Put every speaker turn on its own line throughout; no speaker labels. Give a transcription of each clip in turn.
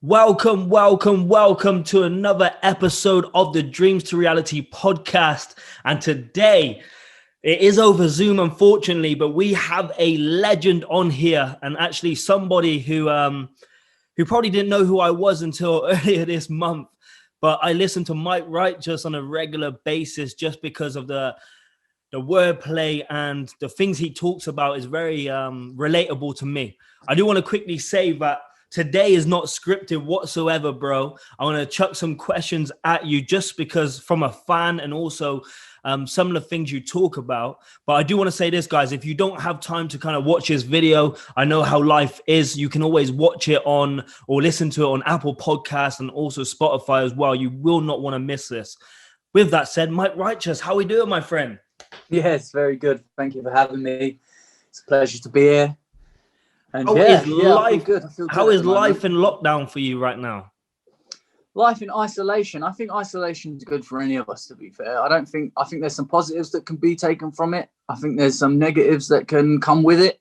Welcome to another episode of the Dreams to Reality podcast. And today it is over Zoom, unfortunately, but we have a legend on here, and actually somebody who probably didn't know who I was until earlier this month. But I listen to Mike Righteous on a regular basis just because of the wordplay and the things he talks about is very relatable to me. I do want to quickly say that today is not scripted whatsoever, bro. I want to chuck some questions at you just because from a fan and also some of the things you talk about. But I do want to say this, guys, if you don't have time to kind of watch this video, I know how life is. You can always watch it on or listen to it on Apple Podcasts and also Spotify as well. You will not want to miss this. With that said, Mike Righteous, how we doing, my friend?
Yes, very good. Thank you for having me. It's a pleasure to be here. And
how is life
in
lockdown for you right now?
Life in isolation. I think isolation is good for any of us, to be fair. I think there's some positives that can be taken from it. I think there's some negatives that can come with it.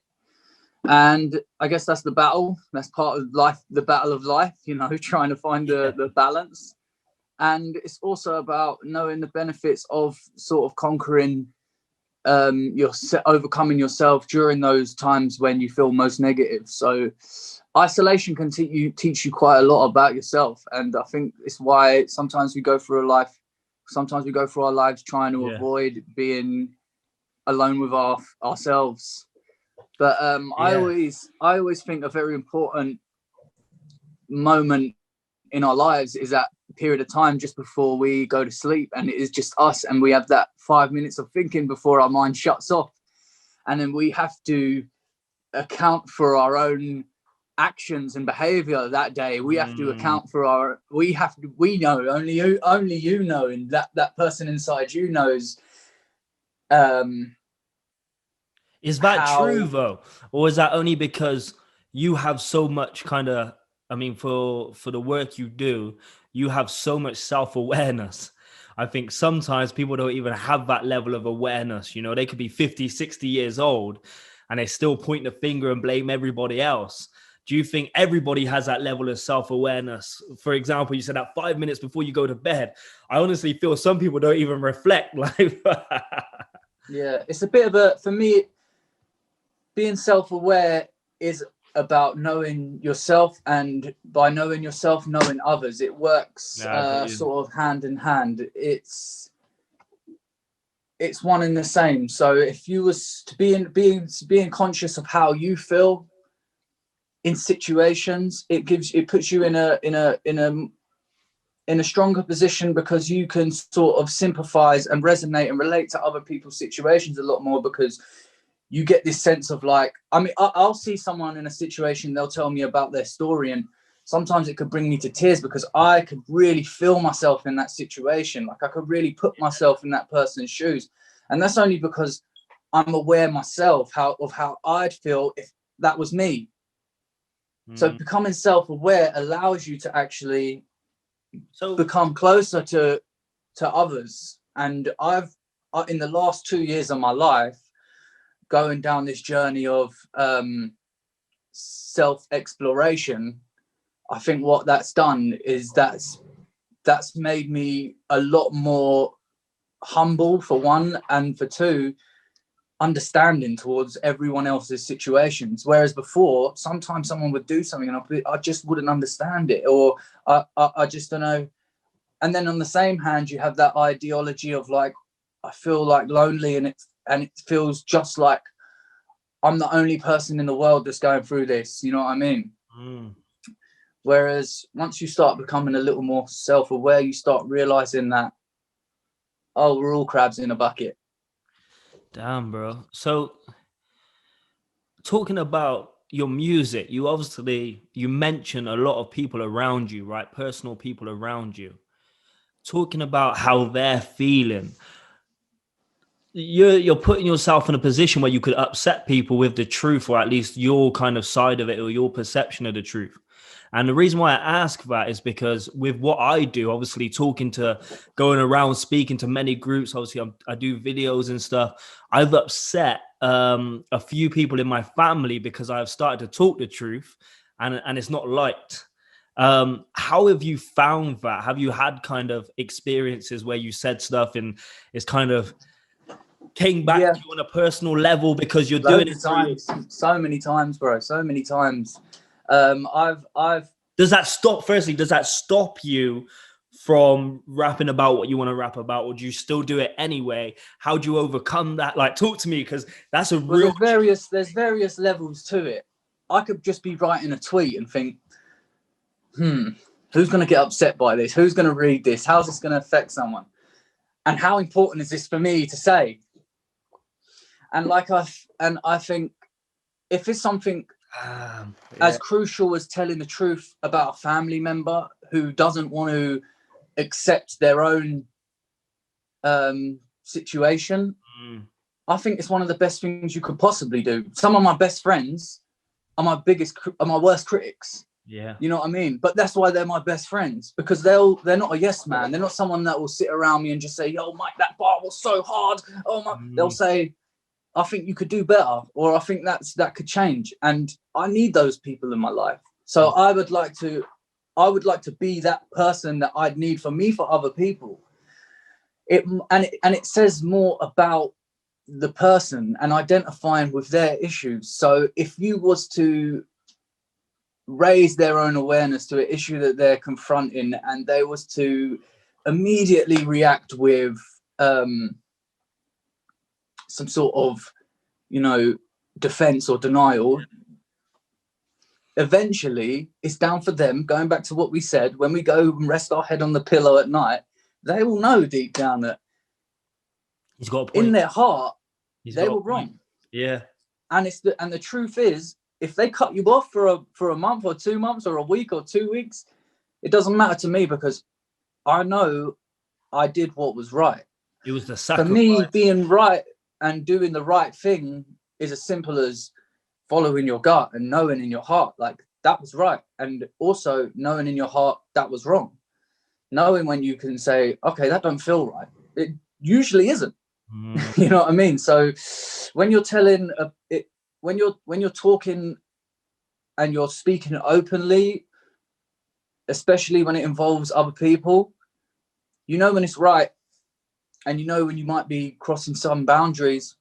And I guess that's the battle. That's part of life, the battle of life, trying to find the balance. And it's also about knowing the benefits of sort of conquering overcoming yourself during those times when you feel most negative. So isolation can teach you quite a lot about yourself, and I think it's why sometimes we go through our lives trying to avoid being alone with ourselves. But I always think a very important moment in our lives is that period of time just before we go to sleep, and it is just us, and we have that 5 minutes of thinking before our mind shuts off, and then we have to account for our own actions and behavior that day. We have to account for we know, only you know, and that person inside you knows.
Is that true though, or is that only because you have so much for the work you do, you have so much self-awareness? I think sometimes people don't even have that level of awareness. They could be 50, 60 years old and they still point the finger and blame everybody else. Do you think everybody has that level of self-awareness? For example, you said that 5 minutes before you go to bed. I honestly feel some people don't even reflect.
Yeah, it's a bit of for me, being self-aware is about knowing yourself, and by knowing yourself, knowing others. It works sort of hand in hand. It's one and the same. So if you was to being conscious of how you feel in situations, it puts you in a stronger position, because you can sort of sympathize and resonate and relate to other people's situations a lot more, because you get this sense of I'll see someone in a situation, they'll tell me about their story, and sometimes it could bring me to tears because I could really feel myself in that situation. I could really put myself in that person's shoes. And that's only because I'm aware myself of how I'd feel if that was me. So becoming self-aware allows you to actually become closer to others. And I've in the last 2 years of my life, going down this journey of self-exploration, I think what that's done is that's made me a lot more humble, for one, and for two, understanding towards everyone else's situations. Whereas before, sometimes someone would do something and I just wouldn't understand it, or I just don't know. And then on the same hand, you have that ideology of I feel lonely, and it feels just like I'm the only person in the world that's going through this. You know what I mean? Whereas once you start becoming a little more self-aware, you start realizing that, we're all crabs in a bucket.
Damn, bro. So talking about your music, you mention a lot of people around you, right? Personal people around you. Talking about how they're feeling. You're putting yourself in a position where you could upset people with the truth, or at least your kind of side of it, or your perception of the truth. And the reason why I ask that is because with what I do, obviously going around speaking to many groups, obviously I do videos and stuff. I've upset a few people in my family because I've started to talk the truth, and it's not liked. How have you found that? Have you had kind of experiences where you said stuff and it's kind of came back to you on a personal level because you're doing it
times, so many times, bro, so many times. I've
Does that stop you from rapping about what you want to rap about, or do you still do it anyway? How do you overcome that? Like, talk to me, because that's a real...
there's various levels to it. I could just be writing a tweet and think, who's going to get upset by this? Who's going to read this? How's this going to affect someone? And how important is this for me to say? And I think if it's something as crucial as telling the truth about a family member who doesn't want to accept their own situation, I think it's one of the best things you could possibly do. Some of my best friends are my worst critics.
Yeah,
you know what I mean? But that's why they're my best friends, because they're not a yes man. They're not someone that will sit around me and just say, "Yo, Mike, that bar was so hard." Oh my, they'll say, "I think you could do better," or "I think that could change." And I need those people in my life. So I would like to be that person that I'd need for other people. It says more about the person and identifying with their issues. So if you was to raise their own awareness to an issue that they're confronting, and they was to immediately react with some sort of, defense or denial, eventually it's down for them. Going back to what we said, when we go and rest our head on the pillow at night, they will know deep down that
he's got a point.
In their heart they were wrong.
Yeah.
And the truth is, if they cut you off for a month or 2 months or a week or 2 weeks, it doesn't matter to me, because I know I did what was right.
It was the sacrifice.
For me, being right and doing the right thing is as simple as following your gut and knowing in your heart, like, that was right. And also knowing in your heart that was wrong. Knowing when you can say, okay, that don't feel right. It usually isn't. You know what I mean? So when you're telling it, when you're talking and you're speaking openly, especially when it involves other people, you know when it's right, and you know when you might be crossing some boundaries,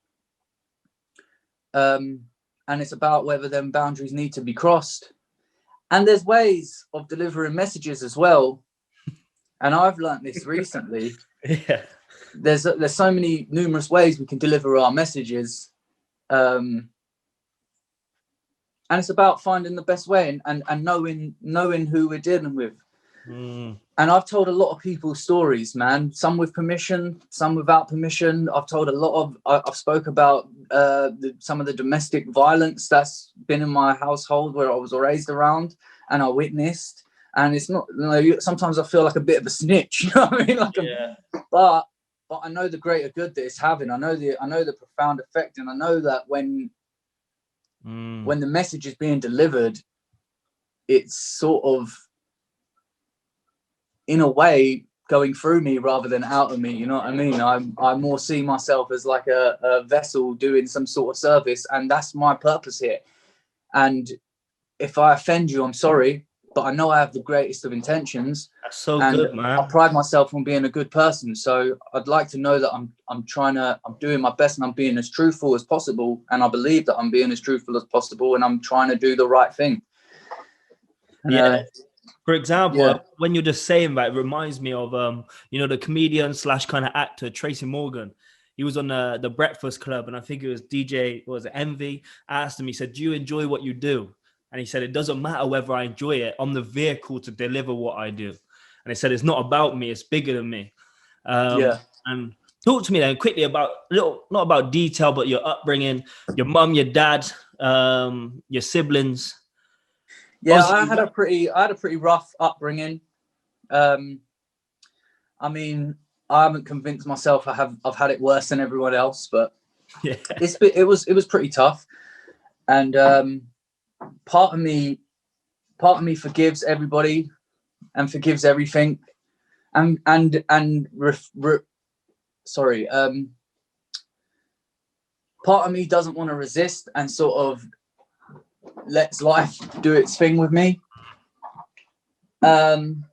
and it's about whether them boundaries need to be crossed. And there's ways of delivering messages as well, and I've learned this recently.
Yeah,
there's so many numerous ways we can deliver our messages, and it's about finding the best way and knowing who we're dealing with. And I've told a lot of people stories, man, some with permission, some without permission. I've spoke about some of the domestic violence that's been in my household, where I was raised around and I witnessed. And it's not, sometimes I feel like a bit of a snitch, you know what I mean? But I know the greater good that it's having. I know the profound effect, and I know that when the message is being delivered, it's sort of, in a way, going through me rather than out of me. You know what I mean? I more see myself as like a vessel doing some sort of service, and that's my purpose here. And if I offend you, I'm sorry, but I know I have the greatest of intentions.
That's so good, man.
I pride myself on being a good person. So I'd like to know that I'm doing my best, and I'm being as truthful as possible. And I believe that I'm being as truthful as possible, and I'm trying to do the right thing.
For example, when you're just saying that, it reminds me of the comedian / kind of actor Tracy Morgan. He was on the Breakfast Club, and I think it was DJ, was it Envy? I asked him, he said, "Do you enjoy what you do?" And he said, "It doesn't matter whether I enjoy it. I'm the vehicle to deliver what I do." And he said, "It's not about me. It's bigger than me." And talk to me then quickly about not about detail, but your upbringing, your mum, your dad, your siblings.
Yeah, I had a pretty rough upbringing. I mean, I haven't convinced myself I've had it worse than everyone else, but
yeah,
it was pretty tough. And part of me forgives everybody and forgives everything, part of me doesn't want to resist and sort of lets life do its thing with me. And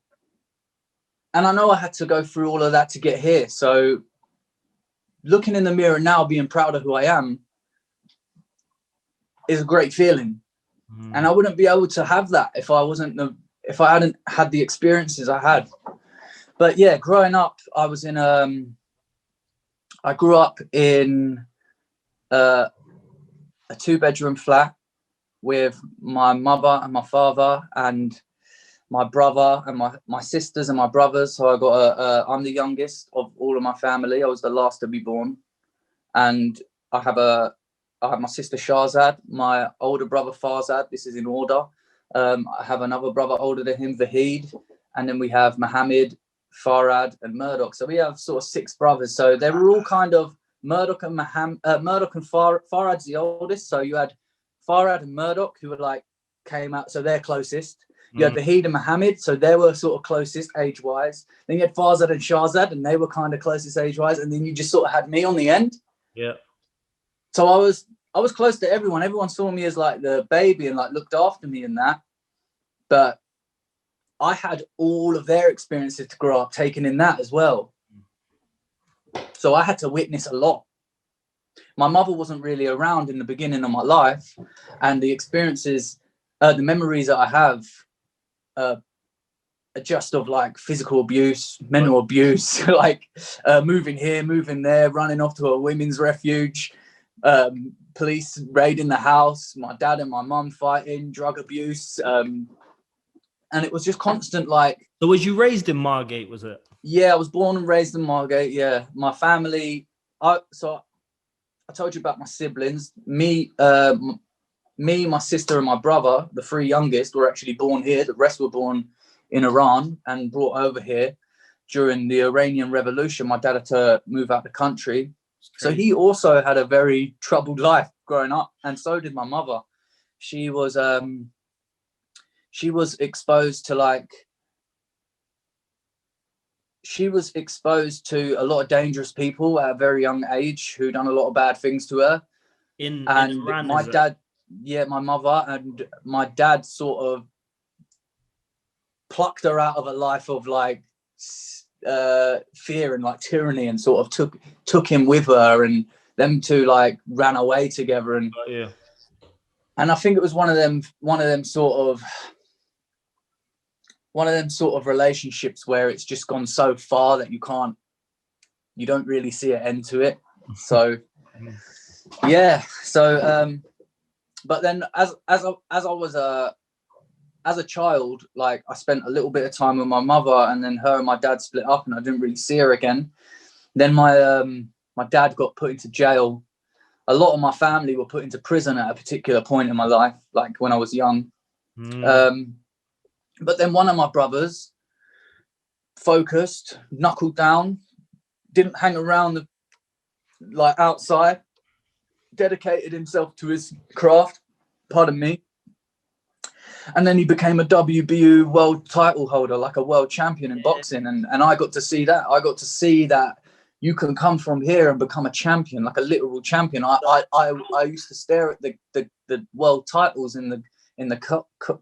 I know I had to go through all of that to get here. So looking in the mirror now, being proud of who I am is a great feeling. And I wouldn't be able to have that if I hadn't had the experiences I had. But yeah, growing up, I grew up in a 2-bedroom flat with my mother and my father and my brother and my sisters and my brothers. So I'm the youngest of all of my family. I was the last to be born. And I have my sister Shahzad, my older brother Farzad. This is in order. I have another brother older than him, Vahid. And then we have Mohammed, Farad and Murdoch. So we have sort of 6 brothers. So they were all kind of Murdoch and Farad's the oldest. So you had Farad and Murdoch who were came out. So they're closest. You had Vahid and Mohammed, so they were sort of closest age-wise. Then you had Farzad and Shahzad, and they were kind of closest age-wise. And then you just sort of had me on the end.
Yeah.
So I was close to everyone. Everyone saw me as the baby and looked after me and that. But I had all of their experiences to grow up taken in that as well. So I had to witness a lot. My mother wasn't really around in the beginning of my life, and the experiences, the memories that I have, just of physical abuse, mental abuse, moving here, moving there, running off to a women's refuge, police raiding the house, my dad and my mum fighting, drug abuse, and it was just constant.
So was you raised in Margate, was it?
Yeah, I was born and raised in Margate. Yeah, my family. I told you about my siblings. Me, my sister and my brother, the 3 youngest, were actually born here. The rest were born in Iran and brought over here during the Iranian Revolution. My dad had to move out the country. So he also had a very troubled life growing up, and so did my mother. She was exposed to a lot of dangerous people at a very young age who done a lot of bad things to her.
In Iran,
my dad, my mother and my dad sort of plucked her out of a life of fear and tyranny, and sort of took him with her, and them two ran away together. And and I think it was one of them sort of relationships where it's just gone so far that you don't really see an end to it. So yeah, so but then as I was as a child, I spent a little bit of time with my mother, and then her and my dad split up, and I didn't really see her again. Then my dad got put into jail. A lot of my family were put into prison at a particular point in my life, when I was young. But then one of my brothers focused, knuckled down, didn't hang around outside, dedicated himself to his craft, pardon me. And then he became a WBU world title holder, a world champion in boxing. And I got to see that. I got to see that you can come from here and become a champion, a literal champion. I used to stare at the world titles in the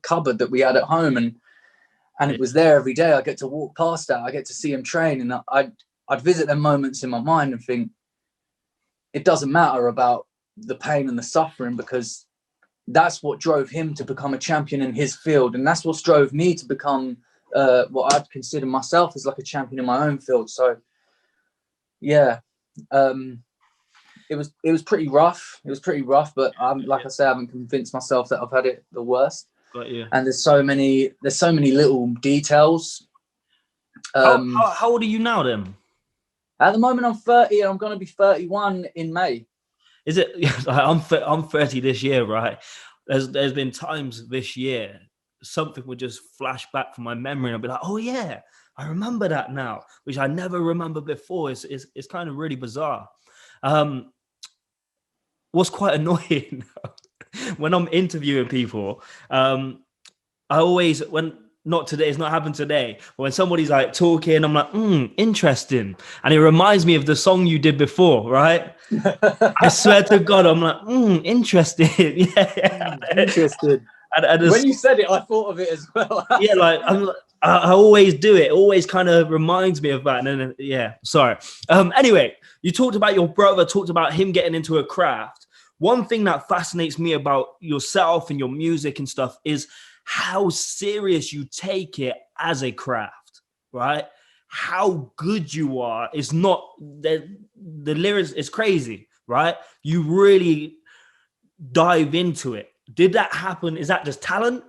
cupboard that we had at home, and it was there every day. I get to walk past that. I get to see him train, and I'd visit them moments in my mind and think, it doesn't matter about the pain and the suffering, because that's what drove him to become a champion in his field, and that's what drove me to become what I'd consider myself as a champion in my own field. So yeah, it was pretty rough. It was pretty rough, but I say, I haven't convinced myself that I've had it the worst.
Got you.
And there's so many little details.
How old are you now then?
At the moment, I'm 30, and I'm going to be 31 in May.
Is it? I'm 30 this year, right? There's been times this year something would just flash back from my memory, and I'll be like, oh yeah, I remember that now, which I never remember before. It's kind of really bizarre. What's quite annoying when I'm interviewing people, I always, not today, it's not happened today, but when somebody's talking, I'm like, interesting. And it reminds me of the song you did before, right? I swear to God, I'm like, interesting. Yeah.
Interested.
And
when you said it, I thought of it as well.
yeah, like I always do it. It always kind of reminds me of that. And then, yeah, sorry. Anyway, you talked about your brother, talked about him getting into a craft. One thing that fascinates me about yourself and your music and stuff is how serious you take it as a craft, right? How good you are is not the lyrics is crazy, right? You really dive into it. Did that happen? Is that just talent?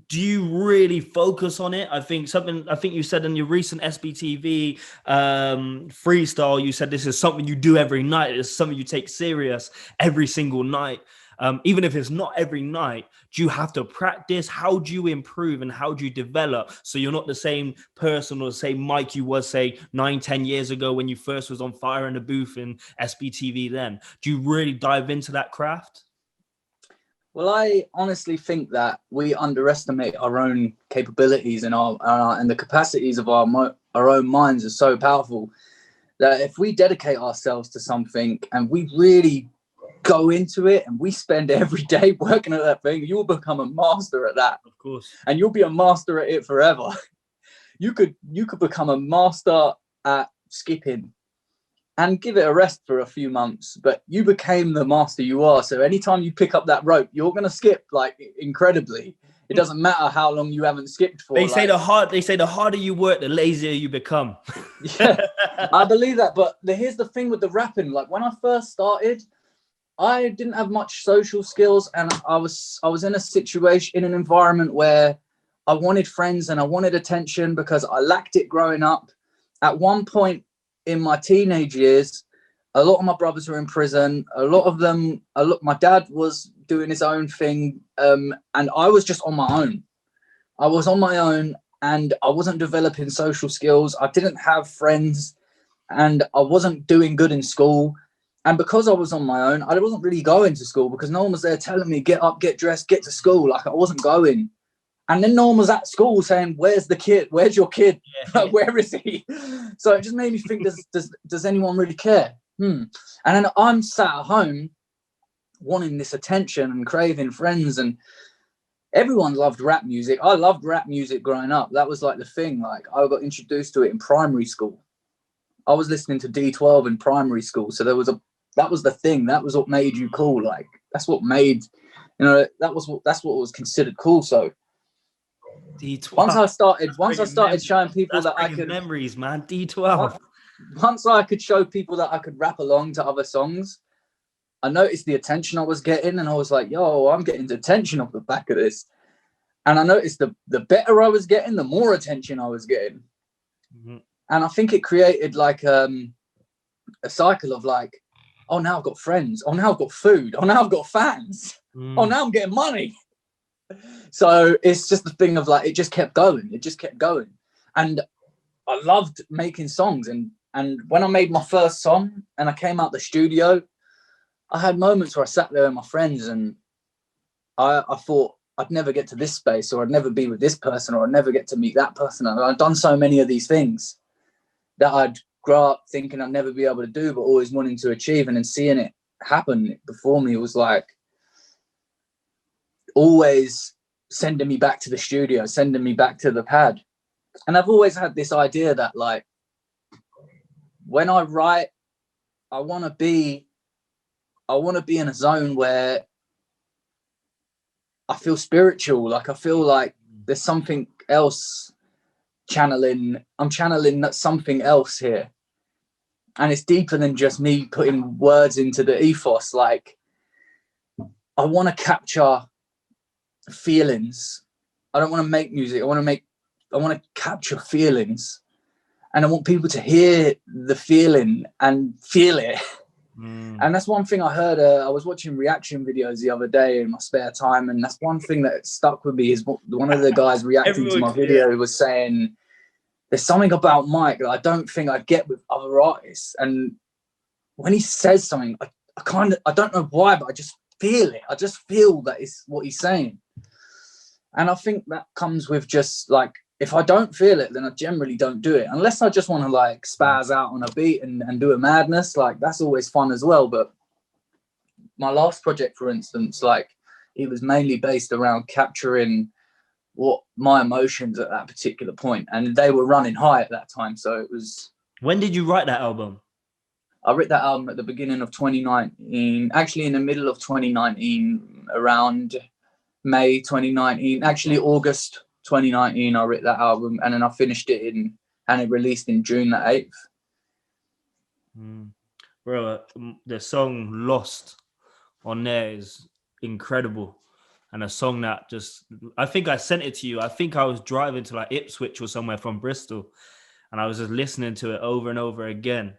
Do you really focus on it? I think you said in your recent SBTV freestyle, you said this is something you do every night. It's something you take serious every single night. Even if it's not every night, do you have to practice? How do you improve and how do you develop so you're not the same person or the same Mike you was, say, 9-10 years ago when you first was on fire in the booth in SBTV then? Do you really dive into that craft?
Well, I honestly think that we underestimate our own capabilities and and the capacities of our own minds are so powerful that if we dedicate ourselves to something and we really go into it and we spend every day working at that thing, you'll become a master at that.
Of course.
And you'll be a master at it forever. You could become a master at skipping and give it a rest for a few months, but you became the master you are. So anytime you pick up that rope, you're going to skip like incredibly. It doesn't matter how long you haven't skipped for.
They say the harder you work, the lazier you become.
Yeah, I believe that. But here's the thing with the rapping. Like when I first started, I didn't have much social skills, and I was in a situation, in an environment where I wanted friends and I wanted attention because I lacked it growing up. At one point in my teenage years, a lot of my brothers were in prison. My dad was doing his own thing, and I was just on my own. I was on my own, and I wasn't developing social skills. I didn't have friends, and I wasn't doing good in school. And because I was on my own, I wasn't really going to school because no one was there telling me, get up, get dressed, get to school. Like I wasn't going. And then no one was at school saying, where's the kid? Where's your kid?
Yeah.
Like, where is he? So it just made me think, does anyone really care? And then I'm sat at home wanting this attention and craving friends. And everyone loved rap music. I loved rap music growing up. That was like the thing. Like I got introduced to it in primary school. I was listening to D12 in primary school. So that was the thing. That was what made you cool. Like that's what made, that's what was considered cool. So
D12.
once I started showing people that I could
memories, man. D12.
Once I could show people that I could rap along to other songs, I noticed the attention I was getting, and I was like, yo, I'm getting the attention off the back of this. And I noticed the better I was getting, the more attention I was getting. Mm-hmm. And I think it created like a cycle of like, oh, now I've got friends. Oh, now I've got food. Oh, now I've got fans. Oh, now I'm getting money. So it's just the thing of like, it just kept going. It just kept going. And I loved making songs. And when I made my first song and I came out the studio, I had moments where I sat there with my friends and I thought I'd never get to this space, or I'd never be with this person, or I'd never get to meet that person. And I'd done so many of these things that I'd grow up thinking I'd never be able to do, but always wanting to achieve. And then seeing it happen before me was like always sending me back to the studio, sending me back to the pad. And I've always had this idea that like when I write, I want to be in a zone where I feel spiritual. Like I feel like there's something else I'm channeling that something else here. And it's deeper than just me putting words into the ethos. Like I want to capture feelings. I don't want to make music. I want to capture feelings. And I want people to hear the feeling and feel it. And that's one thing I heard. I was watching reaction videos the other day in my spare time, and that's one thing that stuck with me is one of the guys reacting to my video was saying, there's something about Mike that I don't think I get with other artists. And when he says something, I don't know why, but I just feel it. I just feel that it's what he's saying. And I think that comes with just like, if I don't feel it, then I generally don't do it. Unless I just want to like spaz out on a beat and do a madness, like that's always fun as well. But my last project, for instance, like it was mainly based around capturing what my emotions at that particular point, and they were running high at that time. So it was.
When did you write that album?
I wrote that album at the beginning of 2019, actually in the middle of 2019, around May 2019, actually August 2019, I wrote that album, and then I finished it and it released in June the 8th.
Bro, the song Lost on there is incredible. And a song that just, I think I sent it to you. I think I was driving to like Ipswich or somewhere from Bristol, and I was just listening to it over and over again.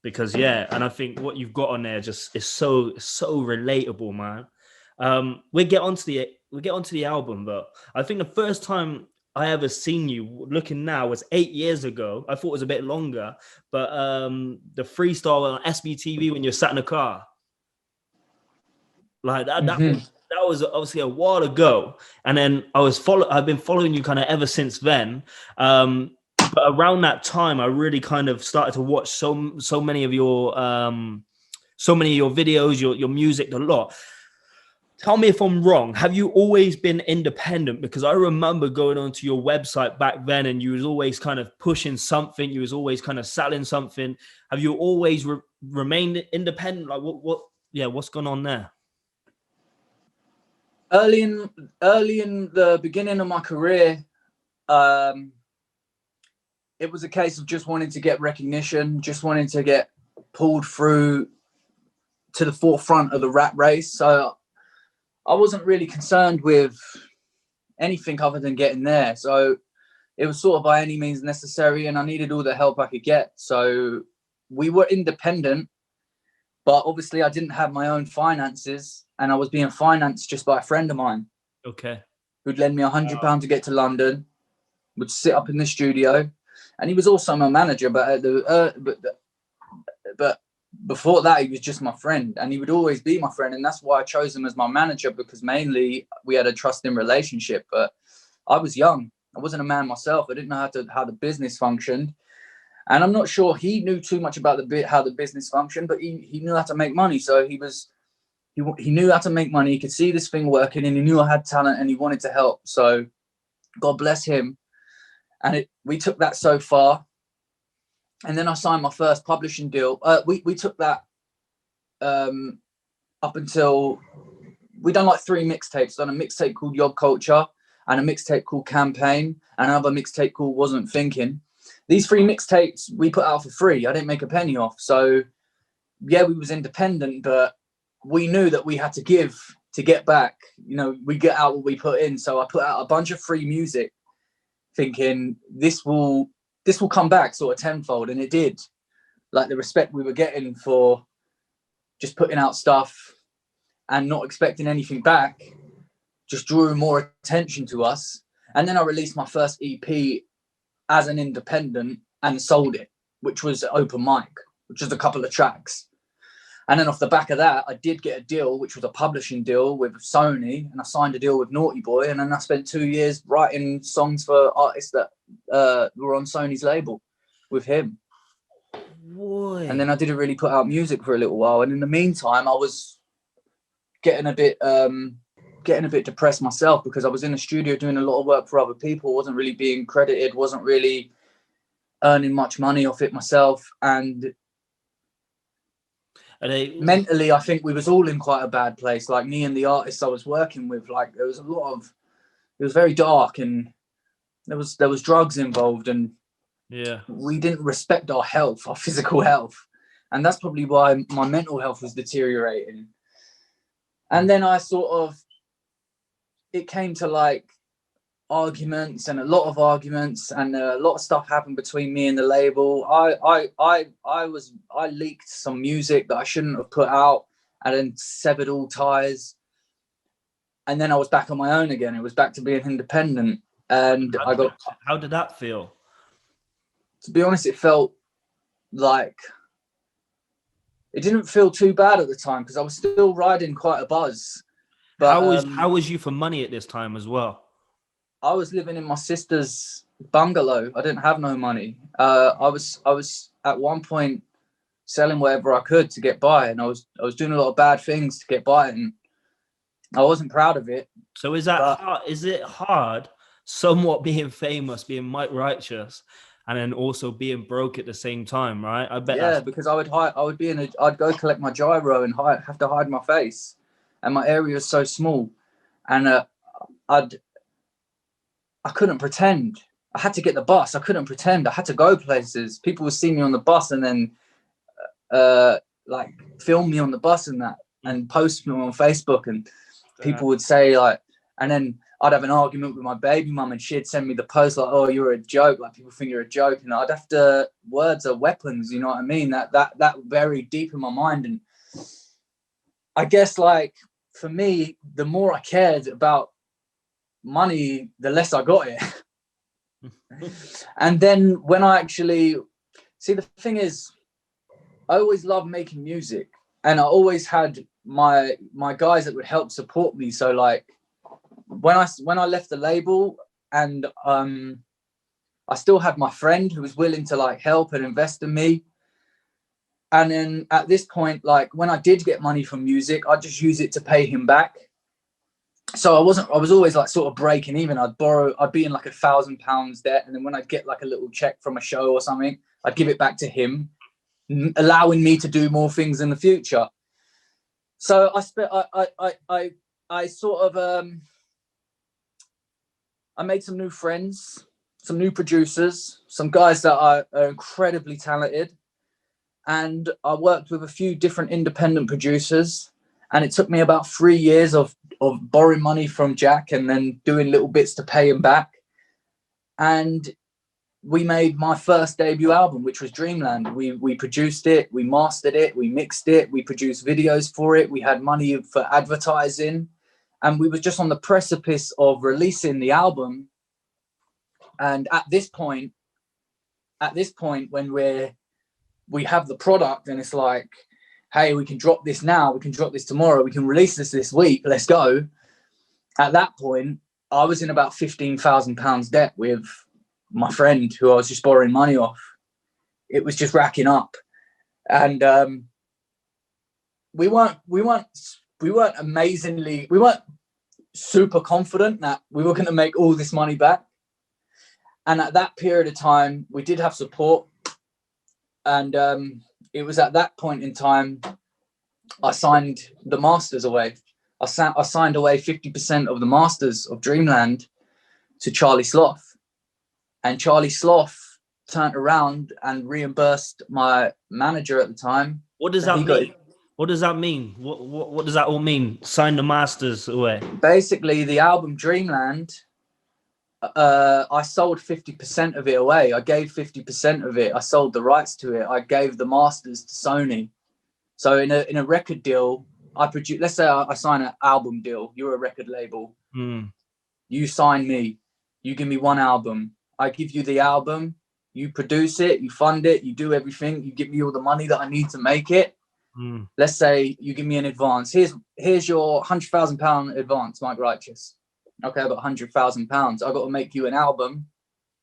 Because and I think what you've got on there just is so relatable, man. We get onto the album, but I think the first time I ever seen you looking now was 8 years ago. I thought it was a bit longer, but the freestyle on SBTV when you're sat in a car, like that, that was obviously a while ago. And then I've been following you kind of ever since then. But around that time, I really kind of started to watch so many of your videos, your music, a lot. Tell me if I'm wrong. Have you always been independent? Because I remember going onto your website back then, and you was always kind of pushing something. You was always kind of selling something. Have you always remained independent? Like what's going on there?
Early in the beginning of my career, it was a case of just wanting to get recognition, just wanting to get pulled through to the forefront of the rap race. So I wasn't really concerned with anything other than getting there. So it was sort of by any means necessary, and I needed all the help I could get. So we were independent, but obviously I didn't have my own finances, and I was being financed just by a friend of mine.
Okay.
Who'd lend me £100 to get to London, would sit up in the studio, and he was also my manager. But before that, he was just my friend, and he would always be my friend, and that's why I chose him as my manager, because mainly we had a trusting relationship. But I was young, I wasn't a man myself. I didn't know how the business functioned, and I'm not sure he knew too much about how the business functioned, but he knew how to make money. So he knew how to make money. He could see this thing working, and he knew I had talent, and he wanted to help. So God bless him. And we took that so far. And then I signed my first publishing deal. We took that up until we done like 3 mixtapes. Done a mixtape called Yob Culture, and a mixtape called Campaign, and another mixtape called Wasn't Thinking. These 3 mixtapes we put out for free. I didn't make a penny off. So yeah, we was independent, but we knew that we had to give to get back. You know, we get out what we put in. So I put out a bunch of free music, thinking this will come back sort of tenfold, and it did. Like the respect we were getting for just putting out stuff and not expecting anything back just drew more attention to us. And then I released my first EP as an independent and sold it, which was Open Mic, which was a couple of tracks. And then off the back of that, I did get a deal, which was a publishing deal with Sony, and I signed a deal with Naughty Boy. And then I spent 2 years writing songs for artists that were on Sony's label with him.
Boy.
And then I didn't really put out music for a little while. And in the meantime, I was getting a bit depressed myself, because I was in the studio doing a lot of work for other people, wasn't really being credited, wasn't really earning much money off it myself. And mentally, I think we was all in quite a bad place. Like me and the artists I was working with, like it was very dark, and there was drugs involved, and we didn't respect our health, our physical health. And that's probably why my mental health was deteriorating. And then it came to like arguments, and a lot of arguments, and a lot of stuff happened between me and the label. I leaked some music that I shouldn't have put out, and then severed all ties. And then I was back on my own again. It was back to being independent. And
how did that feel?
To be honest, it felt like it didn't feel too bad at the time, because I was still riding quite a buzz. But
how was you for money at this time as well?
I was living in my sister's bungalow. I didn't have no money. I was at one point selling whatever I could to get by, and I was doing a lot of bad things to get by. And I wasn't proud of it.
So is that hard? Is it hard somewhat being famous, being Mike Righteous, and then also being broke at the same time, right? I bet.
Yeah, because I'd go collect my gyro and have to hide my face, and my area is so small, and I couldn't pretend. I had to get the bus. I couldn't pretend. I had to go places. People would see me on the bus and then like film me on the bus and that, and post me on Facebook, and people would say like, and then I'd have an argument with my baby mum and she'd send me the post like, oh, you're a joke. Like, people think you're a joke. And I'd have to, words are weapons, you know what I mean? That very deep in my mind. And I guess, like, for me, the more I cared about money, the less I got it. And then when I actually, see, the thing is, I always loved making music, and I always had my guys that would help support me. So like, when I left the label, and I still had my friend who was willing to like help and invest in me. And then at this point, like, when I did get money from music, I'd just use it to pay him back. So I was always like sort of breaking even. I'd be in like £1,000 debt. And then when I'd get like a little check from a show or something, I'd give it back to him, allowing me to do more things in the future. So I sort of, I made some new friends, some new producers, some guys that are incredibly talented. And I worked with a few different independent producers. And it took me about 3 years of borrowing money from Jack and then doing little bits to pay him back. And we made my first debut album, which was Dreamland. We produced it, we mastered it, we mixed it, we produced videos for it. We had money for advertising. And we were just on the precipice of releasing the album. And at this point, when we have the product and it's like, hey, we can drop this now, we can drop this tomorrow, we can release this week, let's go. At that point, I was in about £15,000 debt with my friend who I was just borrowing money off. It was just racking up. And we weren't super confident that we were going to make all this money back. And at that period of time, we did have support. And it was at that point in time, I signed the masters away. I signed away 50% of the masters of Dreamland to Charlie Sloth. And Charlie Sloth turned around and reimbursed my manager at the time.
What does that mean? What does that mean? What does that all mean? Sign the masters away.
Basically, the album Dreamland, I sold 50% of it away. I gave 50% of it. I sold the rights to it. I gave the masters to Sony. So in a record deal, I produce. Let's say I sign an album deal. You're a record label. You sign me. You give me one album. I give you the album. You produce it. You fund it. You do everything. You give me all the money that I need to make it. Let's say you give me an advance. Here's your £100,000 advance, Mike Righteous. Okay, I've got £100,000. I've got to make you an album,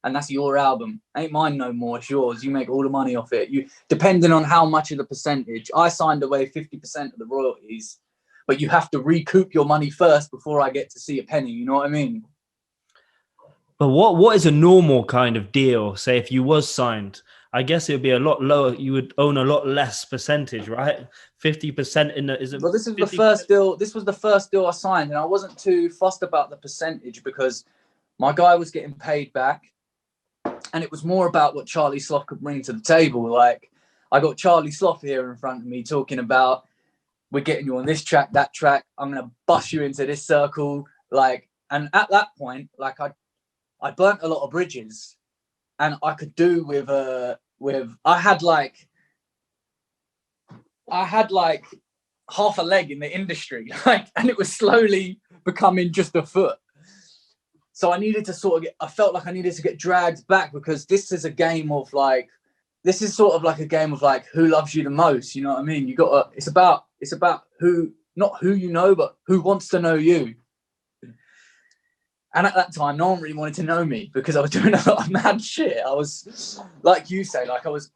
and that's your album. Ain't mine no more. It's yours. You make all the money off it. You, depending on how much of the percentage. I signed away 50% of the royalties, but you have to recoup your money first before I get to see a penny. You know what I mean?
But what is a normal kind of deal? Say if you was signed, I guess it would be a lot lower. You would own a lot less percentage, right? 50% in the, is it?
Well, this is the first deal. This was the first deal I signed, and I wasn't too fussed about the percentage because my guy was getting paid back, and it was more about what Charlie Sloth could bring to the table. Like, I got Charlie Sloth here in front of me talking about, we're getting you on this track, that track. I'm gonna bust you into this circle, like. And at that point, like, I burnt a lot of bridges, and I could do with I had like half a leg in the industry, like, and it was slowly becoming just a foot. So I needed to I felt like I needed to get dragged back, because this is a game of like, this is sort of like a game of like, who loves you the most? You know what I mean? It's about who, not who you know, but who wants to know you. And at that time, no one really wanted to know me because I was doing a lot of mad shit. I was, like you say, like I was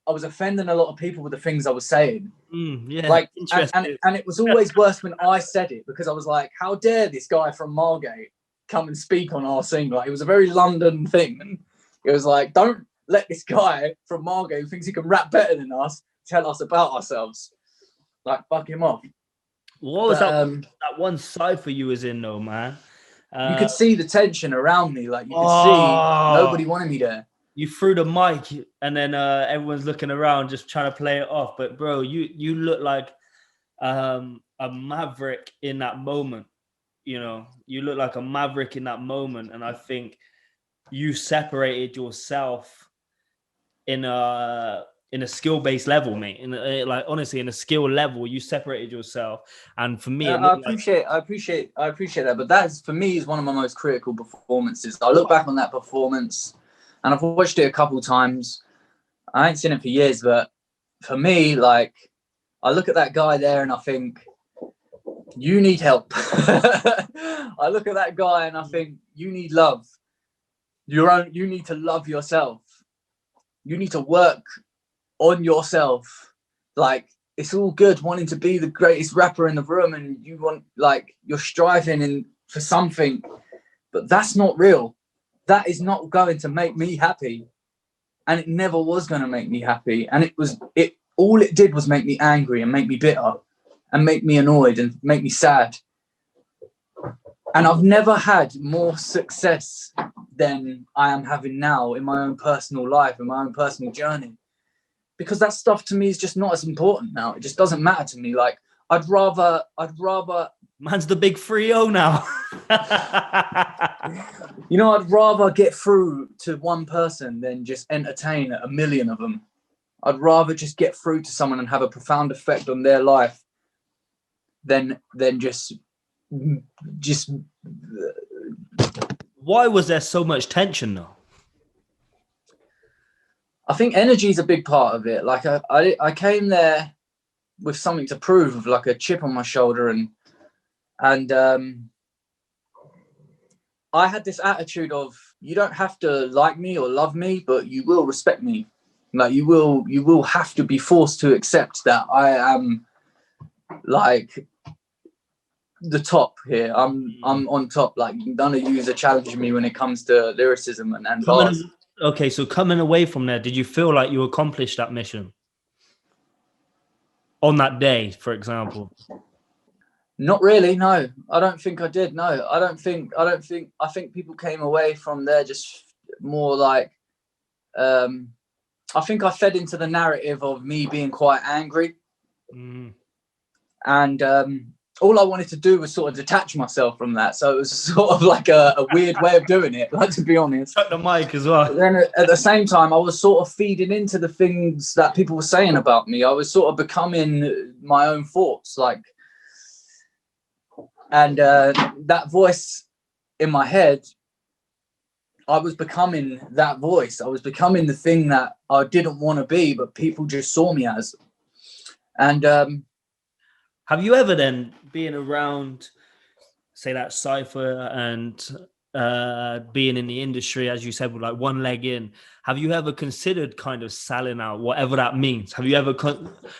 offending a lot of people with the things I was saying.
Yeah,
like,
interesting.
and it was always worse when I said it, because I was like, how dare this guy from Margate come and speak on our scene? Like, it was a very London thing. And it was like, don't let this guy from Margate who thinks he can rap better than us tell us about ourselves. Like, fuck him off.
What was that one cypher you was in though, man?
You could see the tension around me. Like, you could see nobody wanted me there.
You threw the mic and then everyone's looking around just trying to play it off. But bro, you look like a maverick in that moment. You know, you look like a maverick in that moment. And I think you separated yourself in a skill-based level, mate. Like, honestly, in a skill level, you separated yourself. And for me,
I appreciate that. But that is, for me, is one of my most critical performances. I look back on that performance, and I've watched it a couple times. I ain't seen it for years, but for me, like, I look at that guy there and I think, you need help. I look at that guy and I think, you need love. You need to love yourself. You need to work on yourself. Like, it's all good wanting to be the greatest rapper in the room, and you want, like, you're striving for something, but that's not real. That is not going to make me happy, and it never was going to make me happy. And all it did was make me angry and make me bitter and make me annoyed and make me sad. And I've never had more success than I am having now in my own personal life, in my own personal journey. Because that stuff to me is just not as important now. It just doesn't matter to me. Like, I'd rather.
Man's the big 3-0 now.
You know, I'd rather get through to one person than just entertain a million of them. I'd rather just get through to someone and have a profound effect on their life than just.
Why was there so much tension though?
I think energy is a big part of it. Like, I came there with something to prove, like a chip on my shoulder, and I had this attitude of, you don't have to like me or love me, but you will respect me. Like, you will have to be forced to accept that I am, like, the top here. I'm on top. Like, none of you are challenging me when it comes to lyricism and bars.
Okay, so coming away from there, did you feel like you accomplished that mission on that day, for example?
Not really, no. I don't think I did. No, I think people came away from there just more like, I think I fed into the narrative of me being quite angry. And all I wanted to do was sort of detach myself from that. So it was sort of like a weird way of doing it, like, to be honest.
Cut the mic as well.
But then at the same time, I was sort of feeding into the things that people were saying about me. I was sort of becoming my own thoughts, like, and that voice in my head, I was becoming that voice. I was becoming the thing that I didn't want to be, but people just saw me as. And
have you ever then, being around, say, that cypher and being in the industry, as you said, with like one leg in, have you ever considered kind of selling out, whatever that means? Have you ever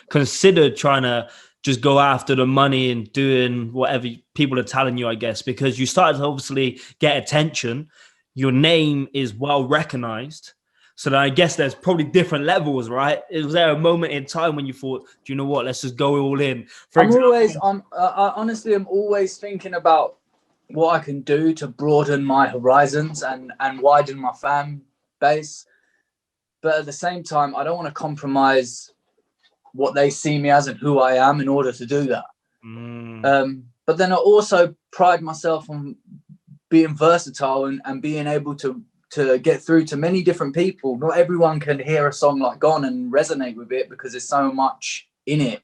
considered trying to just go after the money and doing whatever people are telling you, I guess, because you started to obviously get attention, your name is well recognized. So then I guess there's probably different levels, right? Was there a moment in time when you thought, do you know what, let's just go all in?
I honestly am always thinking about what I can do to broaden my horizons and widen my fan base. But at the same time, I don't want to compromise what they see me as and who I am in order to do that. But then I also pride myself on being versatile and being able to get through to many different people. Not everyone can hear a song like Gone and resonate with it because there's so much in it.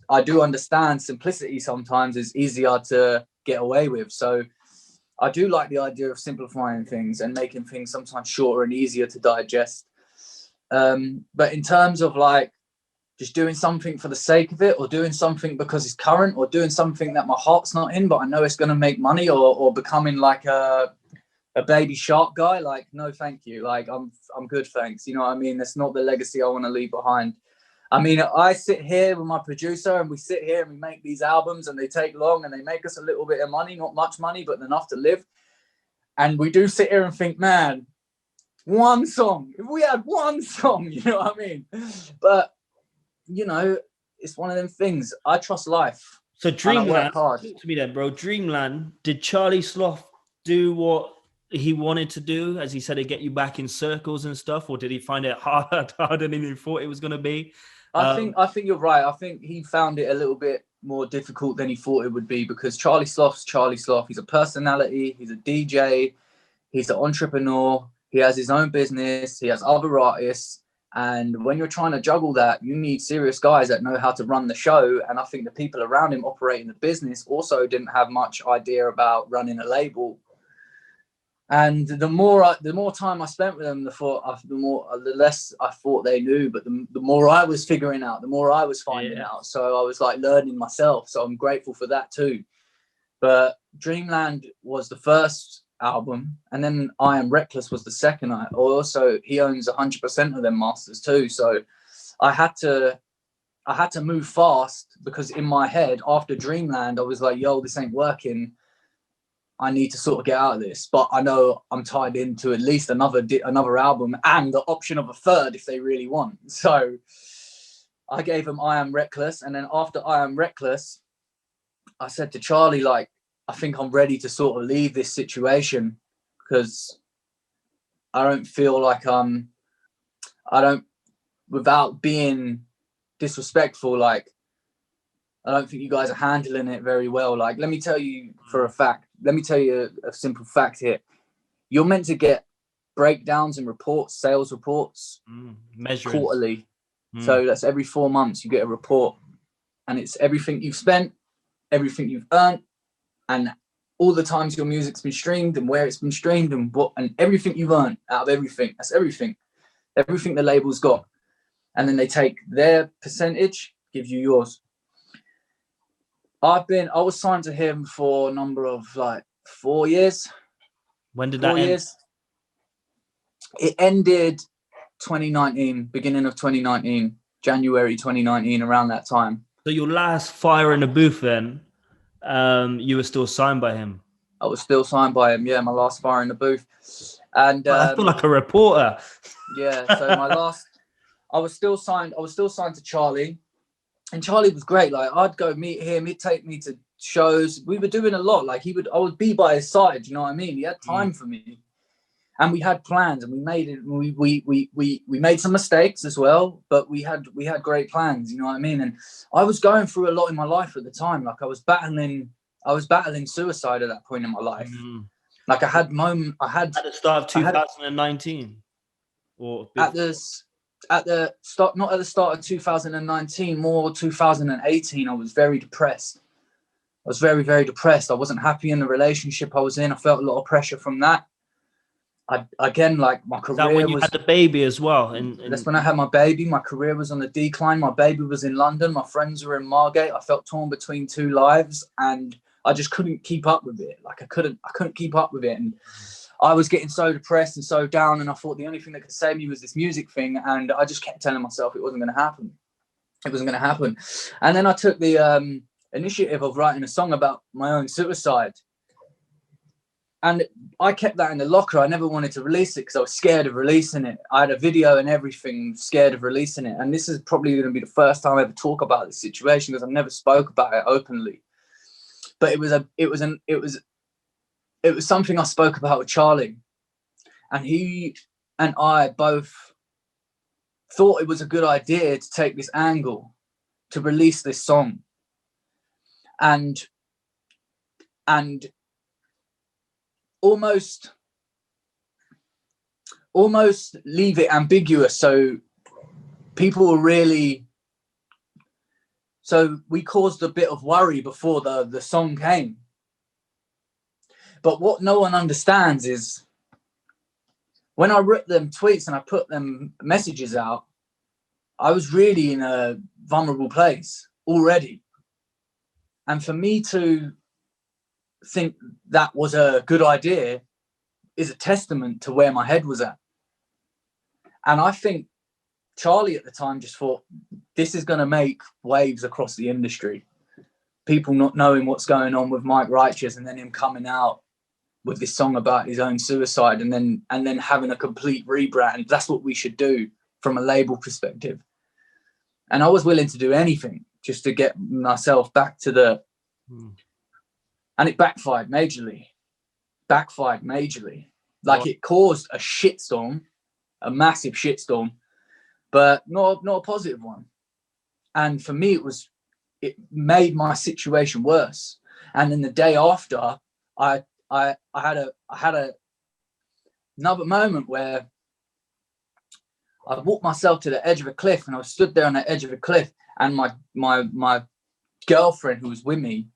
I do understand simplicity sometimes is easier to get away with. So I do like the idea of simplifying things and making things sometimes shorter and easier to digest. But in terms of like just doing something for the sake of it, or doing something because it's current, or doing something that my heart's not in, but I know it's going to make money, or becoming like a a Baby Shark guy. Like, no, thank you. Like, I'm good, thanks. You know what I mean? That's not the legacy I want to leave behind. I mean, I sit here with my producer and we sit here and we make these albums and they take long and they make us a little bit of money, not much money, but enough to live. And we do sit here and think, man, one song, if we had one song, you know what I mean? But, you know, it's one of them things. I trust life.
So Dreamland, talk to me then, bro. Dreamland, did Charlie Sloth do what he wanted to do? As he said, to get you back in circles and stuff, or did he find it harder than he thought it was going to be?
I think you're right. I think he found it a little bit more difficult than he thought it would be, because Charlie Sloth's Charlie Sloth. He's a personality. He's a DJ. He's an entrepreneur. He has his own business. He has other artists. And when you're trying to juggle that, you need serious guys that know how to run the show. And I think the people around him operating the business also didn't have much idea about running a label. And the more time I spent with them, the less I thought they knew. But the more I was figuring out, the more I was finding out. So I was like learning myself. So I'm grateful for that too. But Dreamland was the first album, and then I Am Reckless was the second. Also, he owns 100% of them masters too. So I had to move fast, because in my head after Dreamland, I was like, yo, this ain't working. I need to sort of get out of this, but I know I'm tied into at least another album and the option of a third if they really want. So I gave them I Am Reckless. And then after I Am Reckless, I said to Charlie, like, I think I'm ready to sort of leave this situation, because I don't feel like without being disrespectful, like, I don't think you guys are handling it very well. Like, let me tell you a simple fact here. You're meant to get breakdowns and reports, sales reports, quarterly. So that's every 4 months you get a report, and it's everything you've spent, everything you've earned, and all the times your music's been streamed and where it's been streamed and everything you've earned out of everything. That's everything the label's got. And then they take their percentage, give you yours. I was signed to him for a number of like 4 years.
When did that end?
It ended 2019, beginning of 2019, January 2019, around that time.
So your last Fire in the Booth then, you were still signed by him?
I was still signed by him, yeah, my last Fire in the Booth. And
I feel like a reporter.
Yeah, so I was still signed to Charlie. And Charlie was great. Like, I'd go meet him. He'd take me to shows. We were doing a lot. Like, I would be by his side. You know what I mean? He had time for me, and we had plans, and we made it. We made some mistakes as well, but we had great plans. You know what I mean? And I was going through a lot in my life at the time. Like, I was battling suicide at that point in my life. Like, at the start of
2019, or
at the start, not at the start of 2019, more 2018, I was very depressed. I was very, very depressed. I wasn't happy in the relationship I was in. I felt a lot of pressure from that. My career. Is
that when you had the baby as well?
That's when I had my baby. My career was on the decline. My baby was in London. My friends were in Margate. I felt torn between two lives, and I just couldn't keep up with it. Like, I couldn't keep up with it. And I was getting so depressed and so down, and I thought the only thing that could save me was this music thing, and I just kept telling myself it wasn't going to happen. It wasn't going to happen. And then I took the initiative of writing a song about my own suicide, and I kept that in the locker. I never wanted to release it because I was scared of releasing it. I had a video and everything, scared of releasing it. And this is probably going to be the first time I ever talk about this situation, because I've never spoke about it openly. But it was something I spoke about with Charlie, and he and I both thought it was a good idea to take this angle, to release this song, and almost leave it ambiguous, so people were really. So we caused a bit of worry before the song came. But what no one understands is, when I wrote them tweets and I put them messages out, I was really in a vulnerable place already. And for me to think that was a good idea is a testament to where my head was at. And I think Charlie at the time just thought, this is going to make waves across the industry. People not knowing what's going on with Mike Righteous, and then him coming out with this song about his own suicide, and then having a complete rebrand. That's what we should do from a label perspective. And I was willing to do anything just to get myself back to the... And it backfired majorly. Like, it caused a shitstorm, a massive shitstorm, but not a positive one. And for me, it made my situation worse. And then the day after, I had another moment where I walked myself to the edge of a cliff, and I stood there on the edge of a cliff, and my girlfriend, who was with me,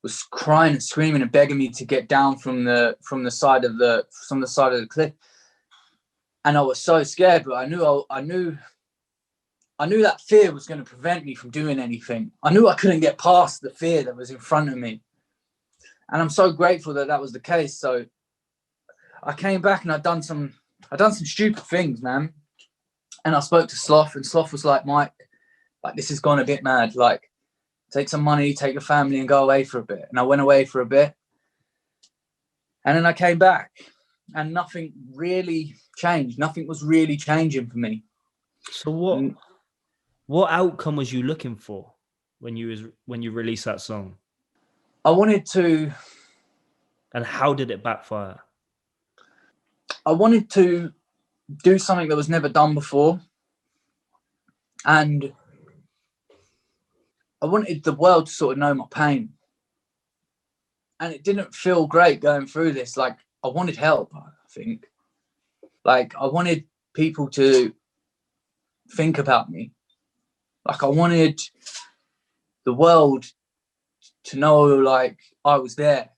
was crying and screaming and begging me to get down from the side of the cliff. And I was so scared, but I knew that fear was going to prevent me from doing anything. I knew I couldn't get past the fear that was in front of me. And I'm so grateful that was the case. So I came back, and I'd done some stupid things, man. And I spoke to Sloth, and Sloth was like, Mike, like, this has gone a bit mad. Like, take some money, take your family, and go away for a bit. And I went away for a bit. And then I came back, and nothing really changed. Nothing was really changing for me.
So what outcome was you looking for when you released that song?
I wanted to...
And how did it backfire?
I wanted to do something that was never done before. And I wanted the world to sort of know my pain. And it didn't feel great going through this. Like, I wanted help, I think. Like, I wanted people to think about me. Like, I wanted the world to know, like, I was there.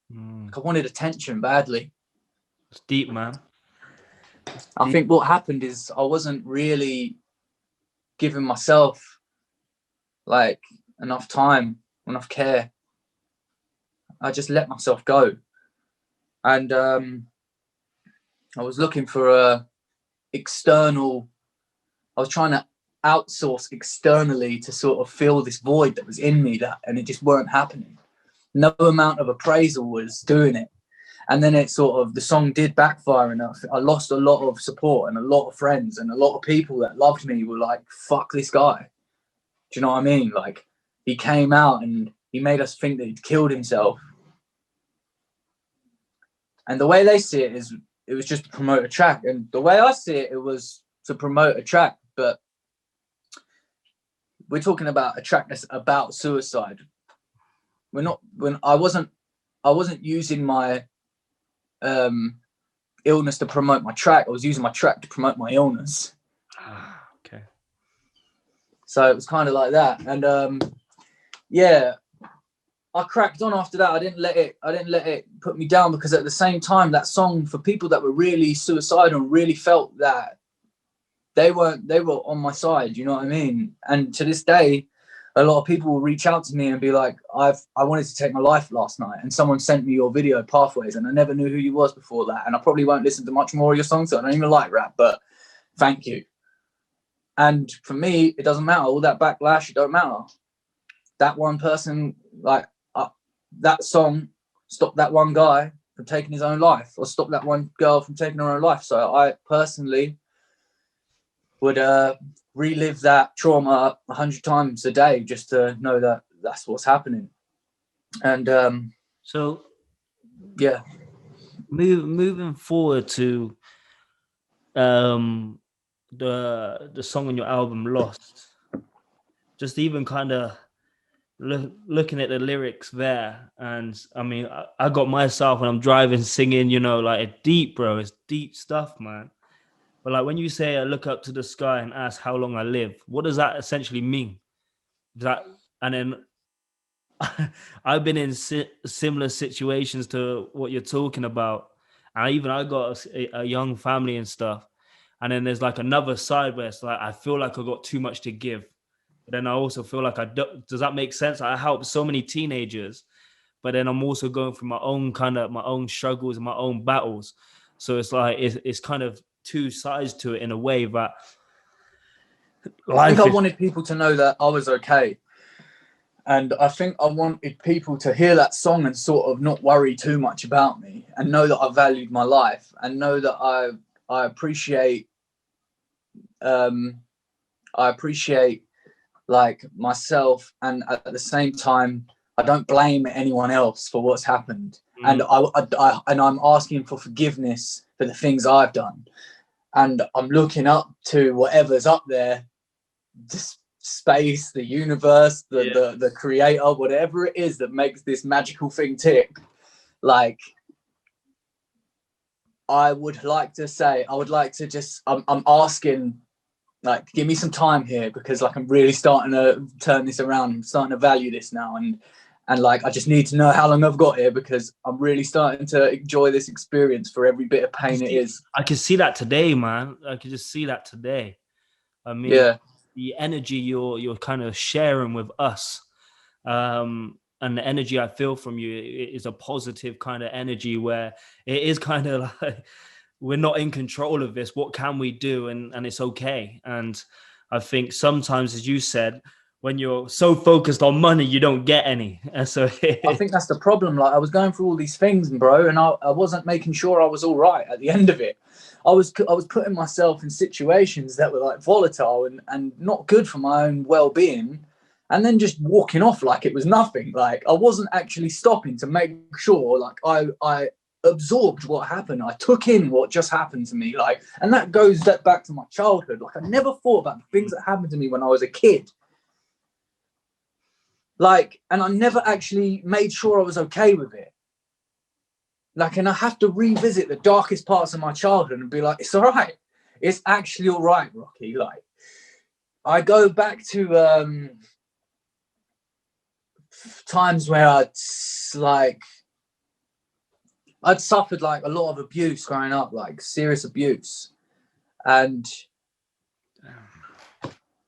Like, I wanted attention badly.
It's deep, man.
I think what happened is I wasn't really giving myself, like, enough time, enough care. I just let myself go. And I was looking for I was trying to outsource externally to sort of fill this void that was in me, and it just weren't happening. No amount of appraisal was doing it. And then the song did backfire, and I lost a lot of support, and a lot of friends, and a lot of people that loved me were like, fuck this guy. Do you know what I mean? Like, he came out and he made us think that he'd killed himself. And the way they see it is, it was just to promote a track. And the way I see it, it was to promote a track. But we're talking about a track that's about suicide. I wasn't using my illness to promote my track. I was using my track to promote my illness.
Okay.
So it was kind of like that. And yeah, I cracked on after that. I didn't let it put me down, because at the same time, that song, for people that were really suicidal and really felt that, they were on my side, you know what I mean? And to this day, a lot of people will reach out to me and be like, I wanted to take my life last night, and someone sent me your video, Pathways, and I never knew who you was before that. And I probably won't listen to much more of your songs, so I don't even like rap, but thank you. And for me, it doesn't matter. All that backlash, it don't matter. That one person, like, that song stopped that one guy from taking his own life, or stopped that one girl from taking her own life. So I personally would relive that trauma 100 times a day just to know that that's what's happening. And
so
yeah,
moving forward to the song on your album Lost, just even kind of looking at the lyrics there, and I mean, I got myself when I'm driving singing, you know, like, it's deep, bro. It's deep stuff, man. But like, when you say I look up to the sky and ask how long I live, what does that essentially mean? And then I've been in similar situations to what you're talking about, and I got a young family and stuff. And then there's like another side where it's like, I feel like I got too much to give. But then I also feel like does that make sense? I help so many teenagers, but then I'm also going through my own struggles and my own battles. So it's like it's kind of two sides to it in a way. But
I think I wanted people to know that I was okay. And I think I wanted people to hear that song and sort of not worry too much about me, and know that I valued my life, and know that I appreciate like myself, and at the same time I don't blame anyone else for what's happened. And I'm asking for forgiveness for the things I've done, and I'm looking up to whatever's up there, just space, the universe, the creator, whatever it is that makes this magical thing tick. Like, I would like to just I'm asking, like, give me some time here, because like I'm really starting to turn this around. I'm starting to value this now, and like I just need to know how long I've got here, because I'm really starting to enjoy this experience for every bit of pain it is.
I can see that today, man. I can just see that today. I mean, the energy you're kind of sharing with us, and the energy I feel from you is a positive kind of energy, where it is kind of like, we're not in control of this. What can we do? And it's okay. And I think sometimes, as you said, when you're so focused on money, you don't get any. And so
I think that's the problem. Like, I was going through all these things, bro, and I wasn't making sure I was all right at the end of it. I was putting myself in situations that were like volatile and not good for my own well-being, and then just walking off like it was nothing. Like, I wasn't actually stopping to make sure, like, I absorbed what happened. I took in what just happened to me. Like, and that goes back to my childhood. Like, I never thought about the things that happened to me when I was a kid. Like, and I never actually made sure I was okay with it. Like, and I have to revisit the darkest parts of my childhood and be like, it's all right. It's actually all right, Rocky. Like, I go back to times where I'd suffered like a lot of abuse growing up, like serious abuse. And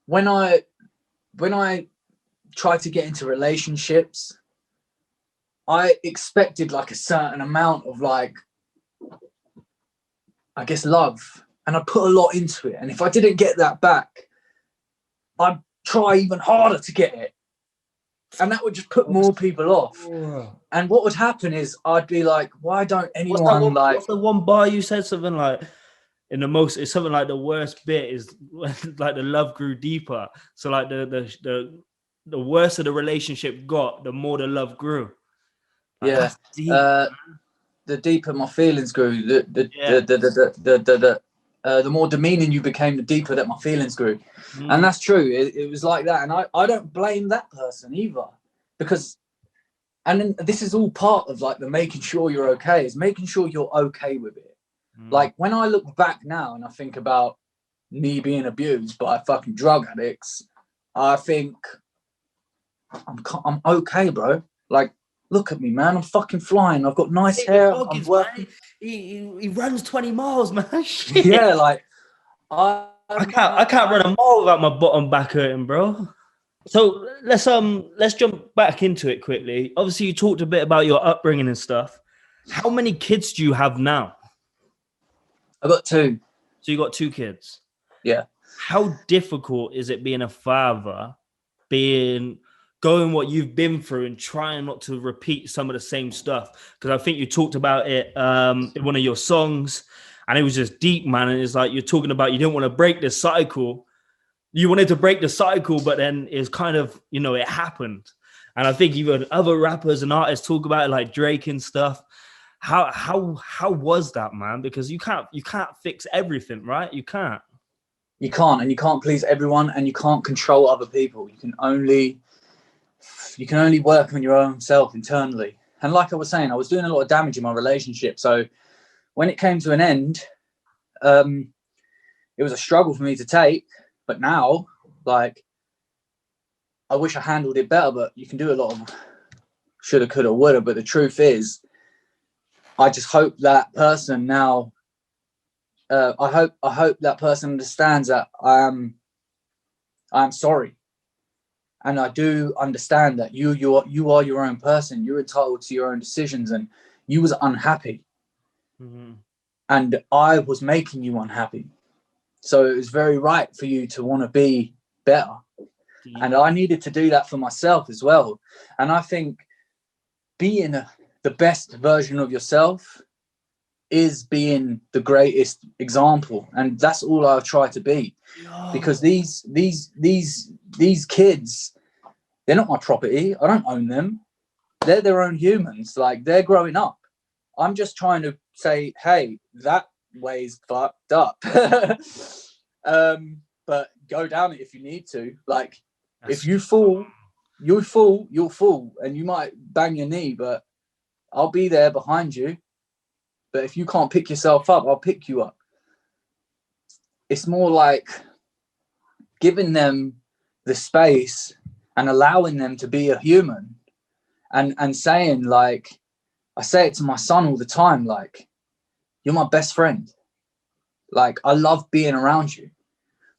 when I tried to get into relationships, I expected like a certain amount of, like, I guess, love, and I put a lot into it. And if I didn't get that back, I'd try even harder to get it, and that would just put more people off. And what would happen is I'd be like, why don't anyone
what's the one bar you said? Something like, it's something like the worst bit is like the love grew deeper. So like the worse of the relationship got, the more the love grew.
Like, the deeper my feelings grew, the more demeaning you became, the deeper that my feelings grew. And that's true. It was like that. And I don't blame that person either, because, and then this is all part of like the making sure you're okay, is making sure you're okay with it. Like, when I look back now and I think about me being abused by fucking drug addicts, I think I'm okay, bro. Like, look at me, man. I'm fucking flying. I've got nice hair. I'm working.
He runs 20 miles, man. Shit.
Yeah, like
I can't run a mile without my bottom back hurting, bro. So let's jump back into it quickly. Obviously, you talked a bit about your upbringing and stuff. How many kids do you have now?
I've got 2.
So you got 2 kids.
Yeah.
How difficult is it being a father, going what you've been through and trying not to repeat some of the same stuff? Because I think you talked about it in one of your songs, and it was just deep, man. And it's like, you're talking about, you didn't want to break the cycle. You wanted to break the cycle, but then it's kind of, it happened. And I think even other rappers and artists talk about it, like Drake and stuff. How was that, man? Because you can't fix everything, right? You can't,
and you can't please everyone, and you can't control other people. You can only work on your own self internally. And like I was saying, I was doing a lot of damage in my relationship. So when it came to an end, it was a struggle for me to take. But now, like, I wish I handled it better, but you can do a lot of shoulda, coulda, woulda. But the truth is, I just hope that person now, I hope that person understands that I'm sorry. And I do understand that you are your own person. You're entitled to your own decisions, and you was unhappy.
Mm-hmm.
And I was making you unhappy. So it was very right for you to want to be better. And I needed to do that for myself as well. And I think being the best version of yourself is being the greatest example. And that's all I've tried to be. Because these kids, they're not my property. I don't own them. They're their own humans. Like, they're growing up. I'm just trying to say, hey, that way's fucked up. But go down it if you need to. Like, if you fall, you'll fall, and you might bang your knee, but I'll be there behind you. But if you can't pick yourself up, I'll pick you up. It's more like giving them the space and allowing them to be a human, and saying, like, I say it to my son all the time, like, you're my best friend. Like, I love being around you.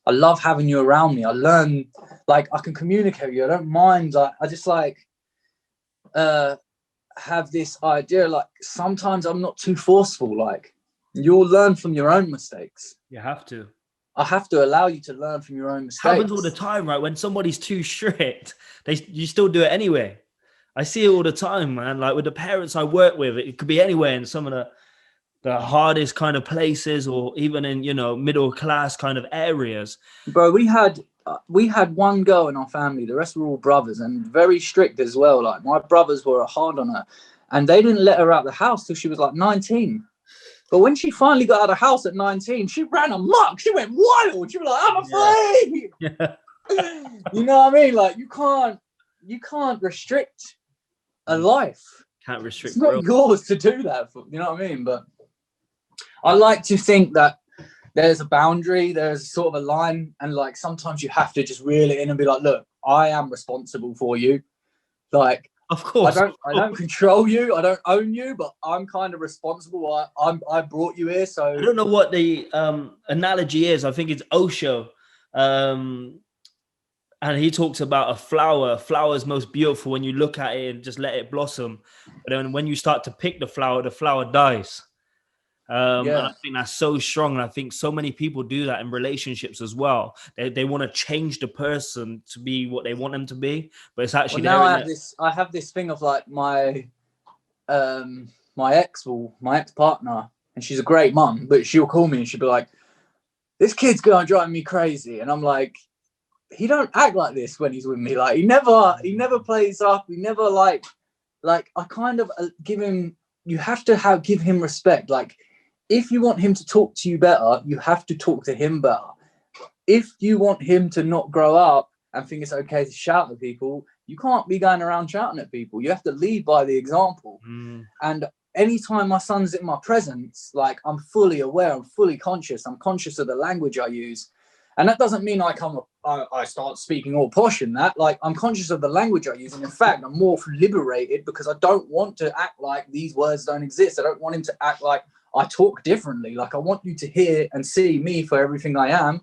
I love having you around me. I learn, like, I can communicate with you. I don't mind. Like, I just like have this idea, like, sometimes I'm not too forceful. Like, you'll learn from your own mistakes.
You have to.
I have to allow you to learn from your own mistakes.
Happens all the time, right? When somebody's too strict, you still do it anyway. I see it all the time, man. Like, with the parents I work with, it could be anywhere in some of the hardest kind of places, or even in, middle class kind of areas.
Bro, we had one girl in our family. The rest were all brothers, and very strict as well. Like, my brothers were hard on her, and they didn't let her out of the house till she was like 19. But when she finally got out of the house at 19, she ran amok. She went wild. She was like, I'm afraid.
Yeah.
You know what I mean? Like, you can't restrict a life.
Can't restrict.
It's not yours to do that. You know what I mean? But I like to think that there's a boundary, there's sort of a line, and, like, sometimes you have to just reel it in and be like, look, I am responsible for you. Like,
of course,
I don't control you, I don't own you, but I'm kind of responsible. I brought you here, so
I don't know what the analogy is. I think it's Osho, and he talks about a flower. A flower is most beautiful when you look at it and just let it blossom. But then when you start to pick the flower dies. And I think that's so strong. And I think so many people do that in relationships as well. They want to change the person to be what they want them to be, but it's actually
now I have this thing of, like, my ex partner, and she's a great mum, but she'll call me and she'll be like, this kid's gonna drive me crazy, and I'm like, he don't act like this when he's with me. Like, he never plays up. He never like I kind of give him. You have to give him respect. Like, if you want him to talk to you better, you have to talk to him better. If you want him to not grow up and think it's okay to shout at people, you can't be going around shouting at people. You have to lead by the example. And anytime my son's in my presence, like, I'm fully aware, I'm fully conscious. I'm conscious of the language I use. And that doesn't mean I start speaking all posh in that. Like, I'm conscious of the language I use. And in fact, I'm more liberated because I don't want to act like these words don't exist. I don't want him to act like I talk differently. Like, I want you to hear and see me for everything I am,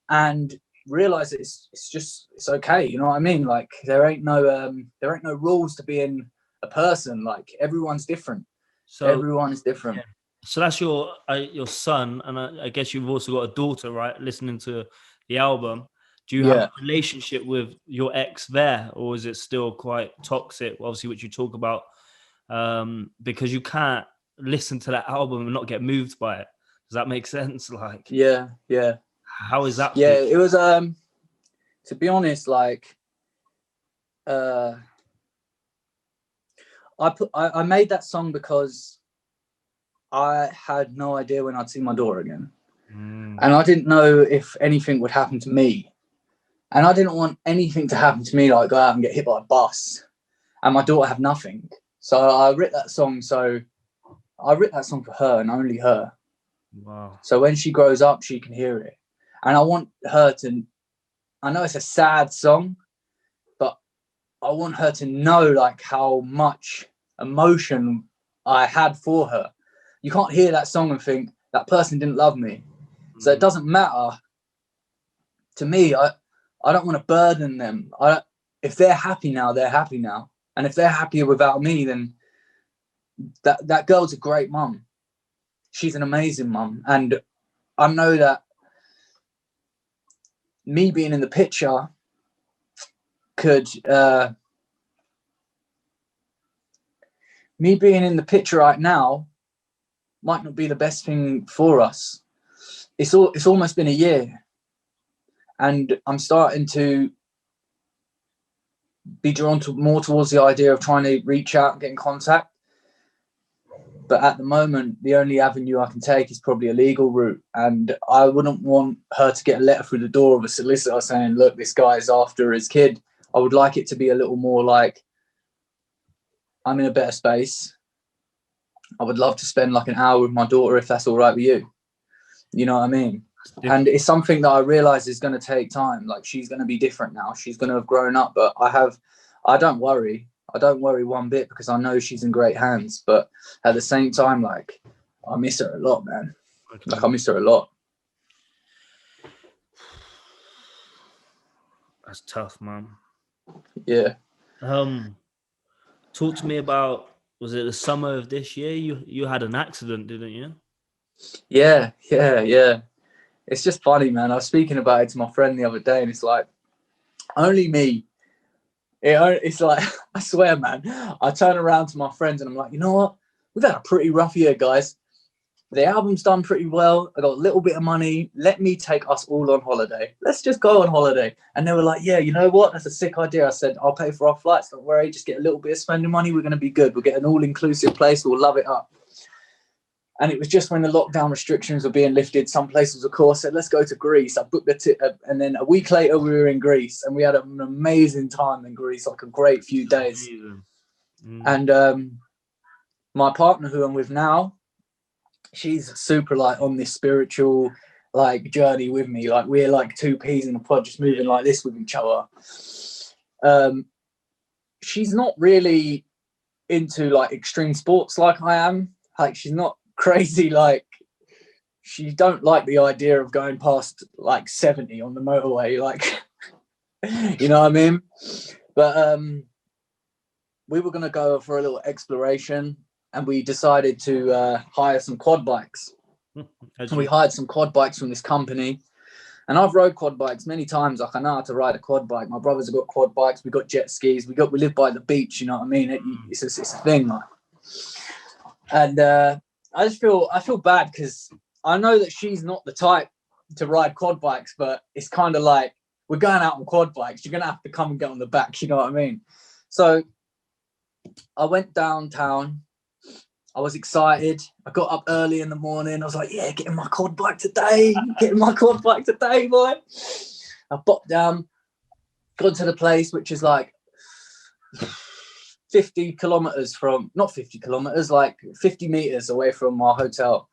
and realize that it's okay. You know what I mean? Like, there ain't no rules to being a person. Like, everyone's different. So everyone is different.
Yeah. So that's your son, and I guess you've also got a daughter, right? Listening to the album. Do you have a relationship with your ex there, or is it still quite toxic? Obviously, which you talk about, because you can't listen to that album and not get moved by it. Does that make sense? Like,
yeah.
How is that?
Yeah, it was. To be honest, like, I made that song because I had no idea when I'd see my daughter again. And I didn't know if anything would happen to me. And I didn't want anything to happen to me, like go out and get hit by a bus and my daughter have nothing. So I wrote that song. For her and only her.
Wow.
So when she grows up, she can hear it. And I want her to, I know it's a sad song, but I want her to know, like, how much emotion I had for her. You can't hear that song and think that person didn't love me. So it doesn't matter to me. I don't want to burden them. If they're happy now, they're happy now. And if they're happier without me, then that girl's a great mum. She's an amazing mum. And I know that me being in the picture me being in the picture right now might not be the best thing for us. It's almost been a year, and I'm starting to be drawn more towards the idea of trying to reach out and get in contact. But at the moment, the only avenue I can take is probably a legal route. And I wouldn't want her to get a letter through the door of a solicitor saying, look, this guy's after his kid. I would like it to be a little more like, I'm in a better space. I would love to spend like an hour with my daughter if that's all right with you. You know what I mean? Yeah. And it's something that I realize is going to take time. Like, she's going to be different now. She's going to have grown up. But I don't worry. I don't worry one bit, because I know she's in great hands. But at the same time, like, I miss her a lot, man. Okay. Like, I miss her a lot.
That's tough, man.
Yeah.
Talk to me about, was it the summer of this year? You had an accident, didn't you?
Yeah. It's just funny, man. I was speaking about it to my friend the other day, and it's like, only me. It's like, I swear, man, I turn around to my friends and I'm like, you know what? We've had a pretty rough year, guys. The album's done pretty well. I got a little bit of money. Let me take us all on holiday. Let's just go on holiday. And they were like, yeah, you know what? That's a sick idea. I said, I'll pay for our flights. Don't worry. Just get a little bit of spending money. We're going to be good. We'll get an all-inclusive place. We'll love it up. And it was just when the lockdown restrictions were being lifted, some places, of course, said, let's go to Greece. I booked the ticket. And then a week later, we were in Greece. And we had an amazing time in Greece, like a great few days. And my partner, who I'm with now, she's super like on this spiritual like journey with me. Like, we're like two peas in a pod, just moving like this with each other. She's not really into like extreme sports like I am. Like, she's not crazy. Like, she don't like the idea of going past like 70 on the motorway. Like, you know what I mean? But we were going to go for a little exploration, and we decided to hire some quad bikes. And we hired some quad bikes from this company. And I've rode quad bikes many times. Like, I know how to ride a quad bike. My brothers have got quad bikes. We got jet skis. We live by the beach. You know what I mean? It's a thing, like. And I feel bad, because I know that she's not the type to ride quad bikes, but it's kind of like, we're going out on quad bikes. You're going to have to come and get on the back. You know what I mean? So I went downtown. I was excited. I got up early in the morning. I was like, yeah, getting my quad bike today. Boy. I popped down, got to the place, which is like 50 kilometers from, not 50 kilometers, like 50 meters away from our hotel.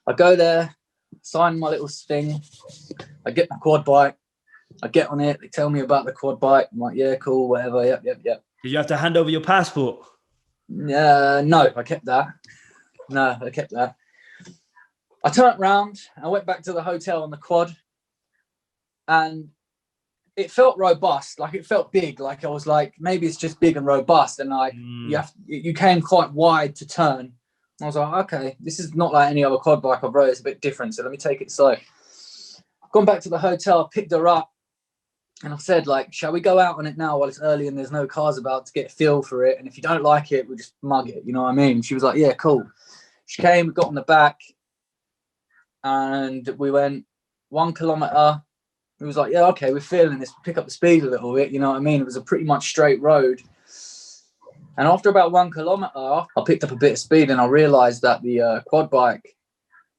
I go there, sign my little thing. I get my quad bike. I get on it. They tell me about the quad bike. I'm like, yeah, cool, whatever. Yep.
Did you have to hand over your passport?
No, I kept that. I turned around. I went back to the hotel on the quad, and it felt robust. Like, it felt big. Like, I was like, maybe it's just big and robust. And like, you came quite wide to turn. I was like, okay, this is not like any other quad bike I've rode. It's a bit different. So let me take it slow. I've gone back to the hotel, picked her up, and I said, like, shall we go out on it now while it's early and there's no cars about, to get a feel for it? And if you don't like it, we'll just mug it. You know what I mean? She was like, yeah, cool. She came, got on the back, and we went 1 kilometer. It was like, yeah, okay, we're feeling this. Pick up the speed a little bit. You know what I mean? It was a pretty much straight road. And after about 1 kilometer, I picked up a bit of speed, and I realized that the quad bike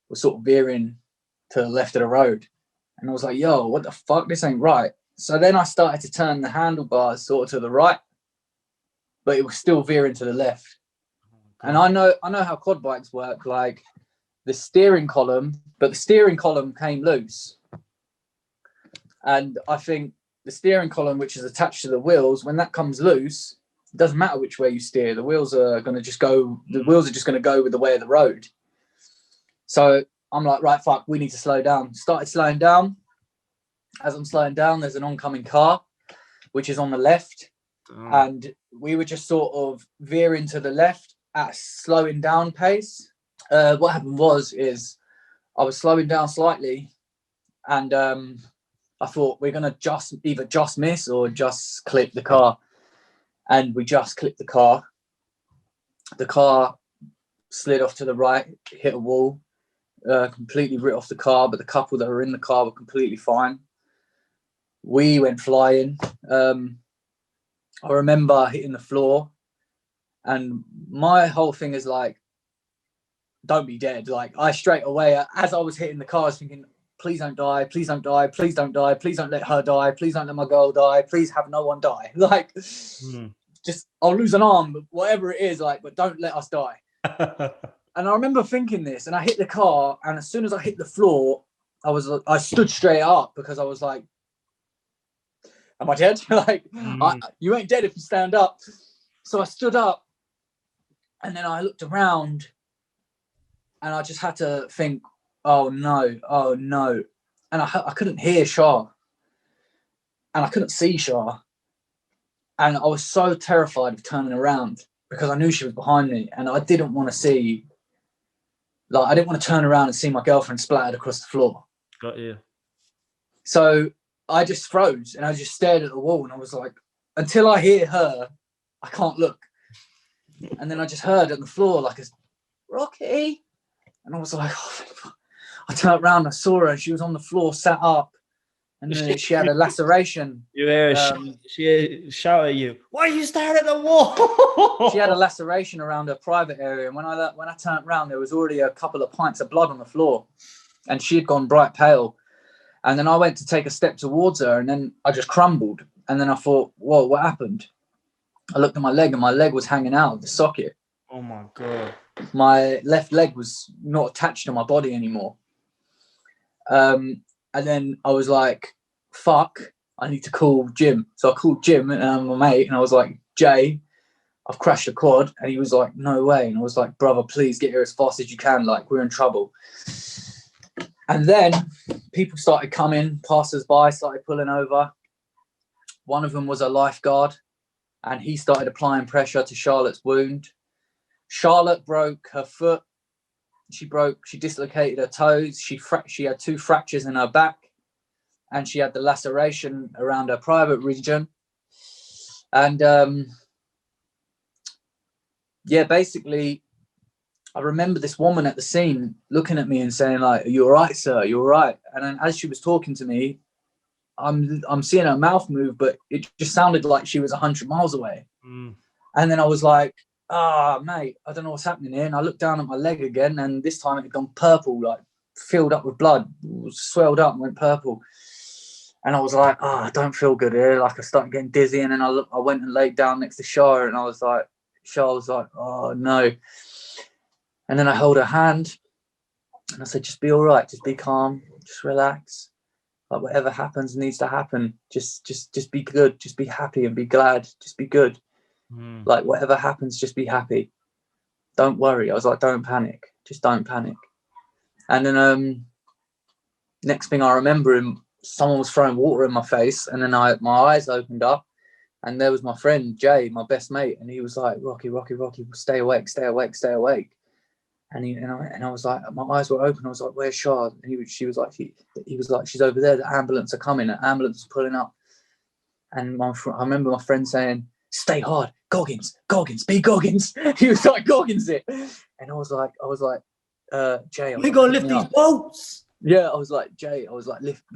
was sort of veering to the left of the road. And I was like, yo, what the fuck? This ain't right. So then I started to turn the handlebars sort of to the right, but it was still veering to the left. And I know how quad bikes work, like the steering column came loose. And I think the steering column, which is attached to the wheels, when that comes loose, it doesn't matter which way you steer. The wheels are just going to go with the way of the road. So I'm like, right, fuck, we need to slow down. Started slowing down. As I'm slowing down, there's an oncoming car, which is on the left. And we were just sort of veering to the left at a slowing down pace. What happened is I was slowing down slightly, and I thought we're going to either just miss or just clip the car. And we just clipped the car. The car slid off to the right, hit a wall, completely ripped off the car, but the couple that were in the car were completely fine. We went flying. I remember hitting the floor, and my whole thing is like, don't be dead. Like, I straight away, as I was hitting the car, I was thinking, please don't die, please don't die, please don't die, please don't let her die, please don't let my girl die, please have no one die. Like, just, I'll lose an arm, whatever it is, like, but don't let us die. And I remember thinking this, and I hit the car, and as soon as I hit the floor, I stood straight up, because I was like, am I dead? Like, you ain't dead if you stand up. So I stood up, and then I looked around, and I just had to think, oh no. And I couldn't hear Shah, and I couldn't see Shah. And I was so terrified of turning around, because I knew she was behind me, and I didn't want to turn around and see my girlfriend splattered across the floor.
Got you. So
I just froze, and I just stared at the wall, and I was like, until I hear her, I can't look. And then I just heard on the floor, like, a Rocky. And I was like, oh, I turned around, I saw her, and she was on the floor, sat up, and then she had a laceration.
You hear she shout at you, why are you staring at the wall?
She had a laceration around her private area, and when I turned around, there was already a couple of pints of blood on the floor, and she had gone bright pale. And then I went to take a step towards her, and then I just crumbled. And then I thought, whoa, what happened? I looked at my leg, and my leg was hanging out of the socket.
Oh my God.
My left leg was not attached to my body anymore. And then I was like, fuck, I need to call Jim. So I called Jim, and my mate, and I was like, Jay, I've crashed a quad. And he was like, no way. And I was like, brother, please get here as fast as you can. Like, we're in trouble. And then people started coming, passers-by started pulling over. One of them was a lifeguard, and he started applying pressure to Charlotte's wound. Charlotte broke her foot. She dislocated her toes. She had 2 fractures in her back, and she had the laceration around her private region. And basically, I remember this woman at the scene looking at me and saying, like, are you all right, sir? You're all right. And then as she was talking to me, I'm seeing her mouth move, but it just sounded like she was 100 miles away. And then I was like, mate, I don't know what's happening here. And I looked down at my leg again, and this time it had gone purple, like filled up with blood, swelled up and went purple. And I was like, I don't feel good here. Like, I started getting dizzy, and then I went and laid down next to Shah, and Shah was like, oh no. And then I held her hand, and I said, just be all right, just be calm, just relax. Like, whatever happens needs to happen. Just be good, just be happy and be glad, just be good. Like, whatever happens, just be happy. Don't worry. I was like, don't panic. Just don't panic. And then next thing I remember, someone was throwing water in my face, and then my eyes opened up, and there was my friend Jay, my best mate, and he was like, Rocky, stay awake. And I was like, my eyes were open. I was like, where's Shah? And he was like, she's over there. The ambulance are coming. The ambulance is pulling up. And I remember my friend saying, stay hard, Goggins, be Goggins. He was like, Goggins it. And I was like, Jay,
we gotta lift these boats.
Yeah, I was like, Jay,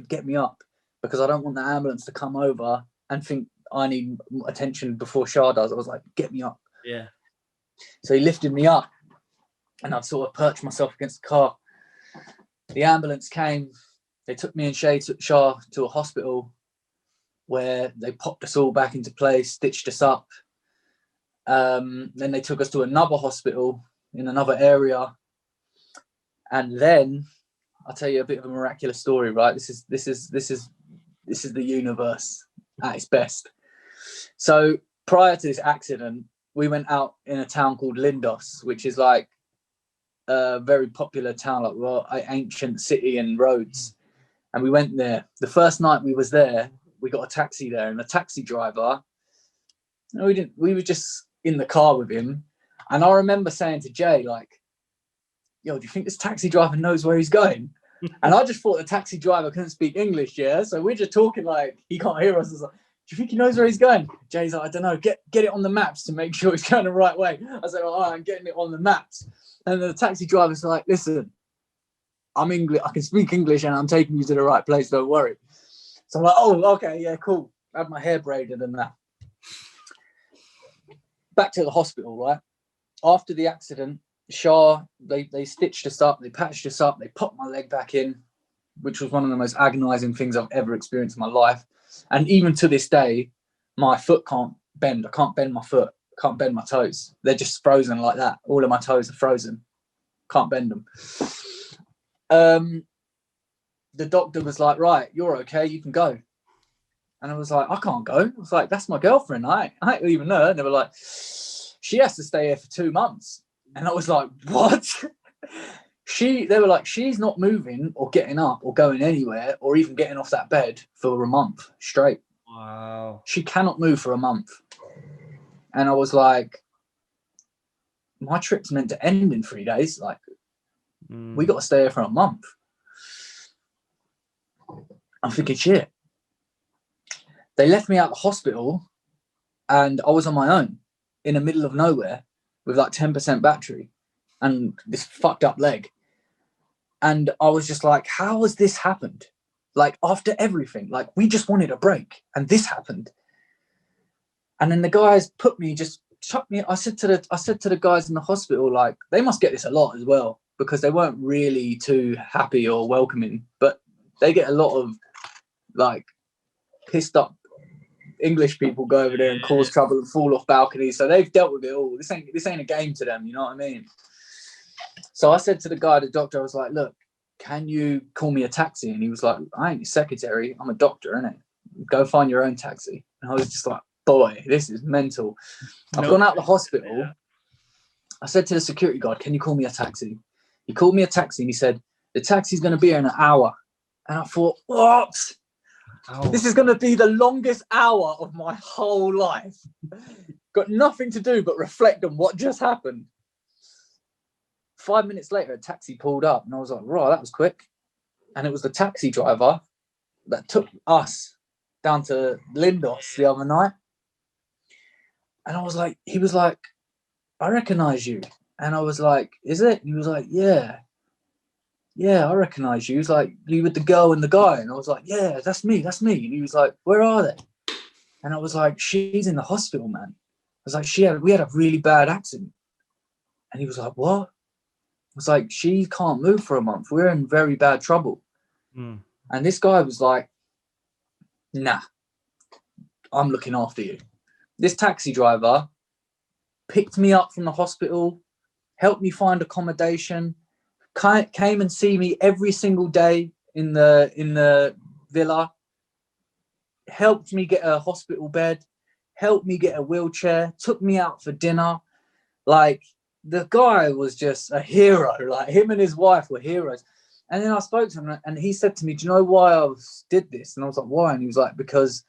get me up, because I don't want the ambulance to come over and think I need attention before Shah does. I was like, get me up.
Yeah.
So he lifted me up, and I'd sort of perched myself against the car. The ambulance came. They took me and Shah to a hospital, where they popped us all back into place, stitched us up. Then they took us to another hospital in another area. And then I'll tell you a bit of a miraculous story, right? This is the universe at its best. So prior to this accident, we went out in a town called Lindos, which is like a very popular town, like, well, ancient city and roads. And we went there. The first night we was there, we got a taxi there, and the taxi driver, we were just in the car with him. And I remember saying to Jay, like, yo, do you think this taxi driver knows where he's going? And I just thought the taxi driver couldn't speak English, yeah? So we're just talking like he can't hear us. I was like, do you think he knows where he's going? Jay's like, I don't know, get it on the maps to make sure he's going the right way. I said, all right, I'm getting it on the maps. And the taxi driver's like, listen, I'm English, I can speak English and I'm taking you to the right place, don't worry. So I'm like, oh, okay, yeah, cool. I had my hair braided and that. Back to the hospital, right? After the accident, Shah, they stitched us up, they patched us up, they popped my leg back in, which was one of the most agonizing things I've ever experienced in my life. And even to this day, my foot can't bend. I can't bend my foot. I can't bend my toes. They're just frozen like that. All of my toes are frozen. Can't bend them. The doctor was like, right, you're okay, you can go. And I was like, I can't go. I was like, that's my girlfriend. I ain't leaving her. And they were like, she has to stay here for 2 months. And I was like, what? They were like, she's not moving or getting up or going anywhere or even getting off that bed for a month straight.
Wow.
She cannot move for a month. And I was like, my trip's meant to end in 3 days. Like, we got to stay here for a month. I'm thinking, shit. They left me out of the hospital and I was on my own in the middle of nowhere with like 10% battery and this fucked up leg. And I was just like, how has this happened? Like, after everything, like, we just wanted a break and this happened. And then the guys chucked me. I said to the guys in the hospital, like, they must get this a lot as well, because they weren't really too happy or welcoming, but they get a lot of like pissed up English people go over there and cause trouble and fall off balconies. So they've dealt with it all. This ain't a game to them, you know what I mean? So I said to the guy, the doctor, I was like, look, can you call me a taxi? And he was like, I ain't your secretary, I'm a doctor, innit? Go find your own taxi. And I was just like, boy, this is mental. I've gone out of the hospital. Yeah. I said to the security guard, can you call me a taxi? He called me a taxi and he said, the taxi's going to be here in an hour. And I thought, what? Oh. This is going to be the longest hour of my whole life. Got nothing to do but reflect on what just happened. 5 minutes later, a taxi pulled up and I was like, right, that was quick. And it was the taxi driver that took us down to Lindos the other night. And I was like, he was like, I recognize you. And I was like, is it? And he was like, yeah, I recognize you. He was like, you with the girl and the guy. And I was like, yeah, that's me. And he was like, where are they? And I was like, she's in the hospital, man. I was like, we had a really bad accident. And he was like, what? I was like, she can't move for a month. We're in very bad trouble. And this guy was like, nah, I'm looking after you. This taxi driver picked me up from the hospital, helped me find accommodation, came and see me every single day in the villa, helped me get a hospital bed, helped me get a wheelchair, took me out for dinner. Like, the guy was just a hero. Like, him and his wife were heroes. And then I spoke to him and he said to me, do you know why I did this? And I was like, why? And he was like, because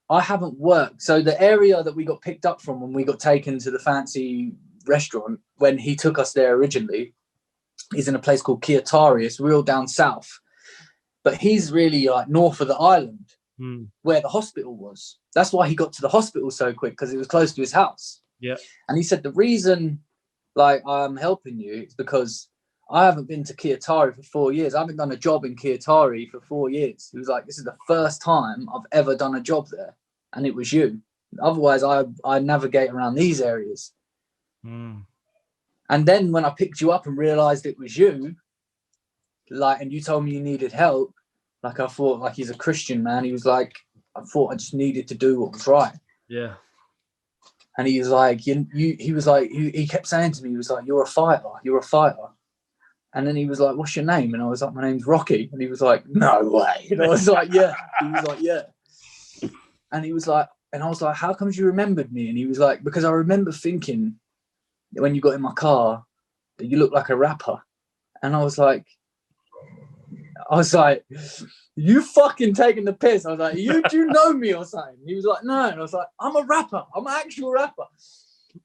I haven't worked. So the area that we got picked up from when we got taken to the fancy restaurant, when he took us there originally, is in a place called Kiatari. It's real down south. But he's really like north of the island where the hospital was. That's why he got to the hospital so quick, because it was close to his house. Yeah. And he said, the reason like I'm helping you is because I haven't been to Kiatari for 4 years. I haven't done a job in Kiatari for 4 years. He was like, this is the first time I've ever done a job there. And it was you. Otherwise, I navigate around these areas. And then when I picked you up and realized it was you, like, and you told me you needed help, like, I thought, like, he's a Christian man. He was like, I thought I just needed to do what was right. Yeah. And he was like, he kept saying to me, he was like, you're a fighter. And then he was like, what's your name? And I was like, my name's Rocky. And he was like, no way. And I was like, yeah. He was like, yeah. And he was like, and I was like, how come you remembered me? And he was like, because I remember thinking when you got in my car that you looked like a rapper. And I was like, I was like, you fucking taking the piss. I was like, do you know me or something? He was like, no. And I was like, I'm a rapper. I'm an actual rapper.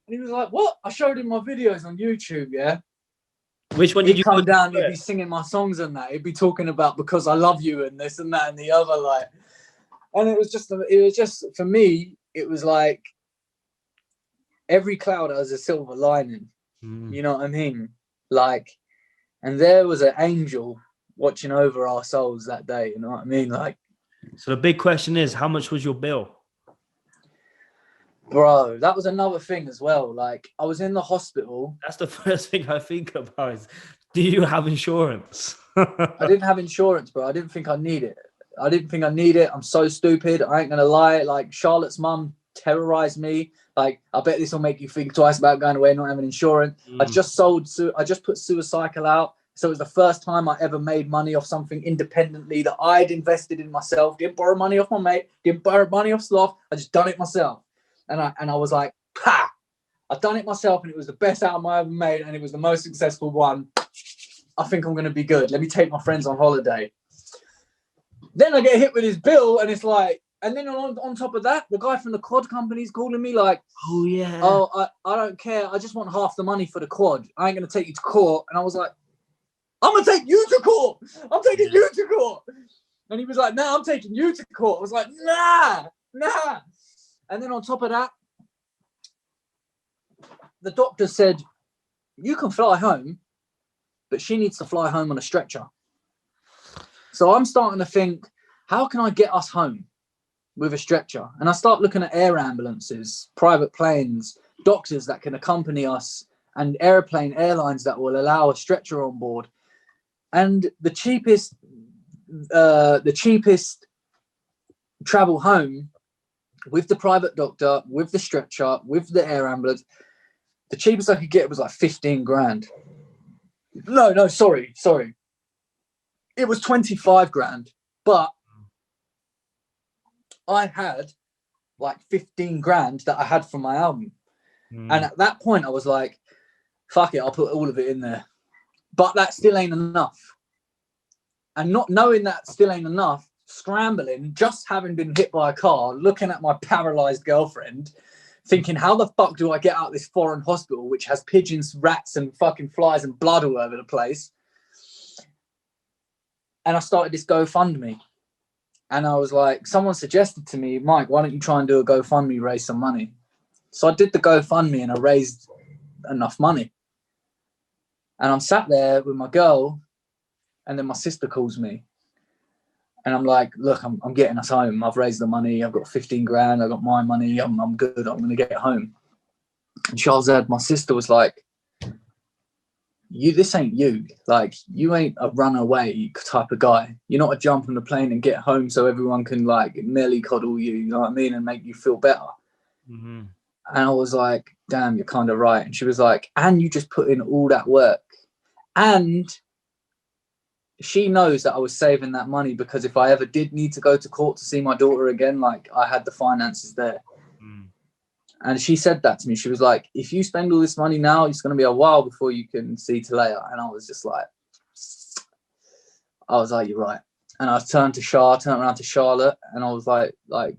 And he was like, what? I showed him my videos on YouTube, yeah?
Which one did
He'd
you
come down, he'd be singing my songs and that. He'd be talking about because I love you and this and that and the other, like. And it was just for me, it was like every cloud has a silver lining. You know what I mean? Like, and there was an angel watching over our souls that day. You know what I mean? Like,
so the big question is, how much was your bill?
bro, that was another thing as well. Like, I was in the hospital.
That's the first thing I think about is, do you have insurance?
I didn't have insurance, bro. I didn't think I need it. I'm so stupid. I ain't gonna lie. Like, Charlotte's mum terrorized me. Like, I bet this will make you think twice about going away and not having insurance. I just put Suicycle out. So it was the first time I ever made money off something independently that I'd invested in myself. Didn't borrow money off my mate. Didn't borrow money off Sloth. I just done it myself. And I was like, ha! I've done it myself, and it was the best album I ever made, and it was the most successful one. I think I'm going to be good. Let me take my friends on holiday. Then I get hit with his bill, and it's like, and then on top of that, the guy from the quad company's calling me like,
oh, yeah.
Oh, I don't care. I just want half the money for the quad. I ain't going to take you to court. And I was like, I'm going to take you to court. I'm taking you to court. And he was like, nah, I'm taking you to court. I was like, nah. And then on top of that, the doctor said, you can fly home, but she needs to fly home on a stretcher. So I'm starting to think, how can I get us home with a stretcher? And I start looking at air ambulances, private planes, doctors that can accompany us, and airlines that will allow a stretcher on board. And the cheapest travel home with the private doctor, with the stretcher, with the air ambulance, the cheapest I could get was like 15 grand. No, sorry. It was 25 grand, but I had like 15 grand that I had from my album. And at that point I was like, fuck it, I'll put all of it in there. But that still ain't enough. And not knowing that still ain't enough, scrambling, just having been hit by a car, looking at my paralyzed girlfriend, thinking, how the fuck do I get out of this foreign hospital, which has pigeons, rats, and fucking flies and blood all over the place? And I started this GoFundMe. And I was like, someone suggested to me, Mike, why don't you try and do a GoFundMe, raise some money? So I did the GoFundMe and I raised enough money. And I'm sat there with my girl, and then my sister calls me. And I'm like, look, I'm getting us home. I've raised the money. I've got 15 grand. I got my money. I'm good. I'm going to get home. And Shahzad, my sister, was like, this ain't you. Like, you ain't a runaway type of guy. You're not a jump on the plane and get home so everyone can like merely coddle you, you know what I mean, and make you feel better. Mm-hmm. And I was like, damn, you're kind of right. And she was like, and you just put in all that work. And she knows that I was saving that money because if I ever did need to go to court to see my daughter again, like, I had the finances there. And she said that to me. She was like, if you spend all this money now, it's going to be a while before you can see Talaya. And I was just like, you're right. And I turned around to Charlotte, and I was like, I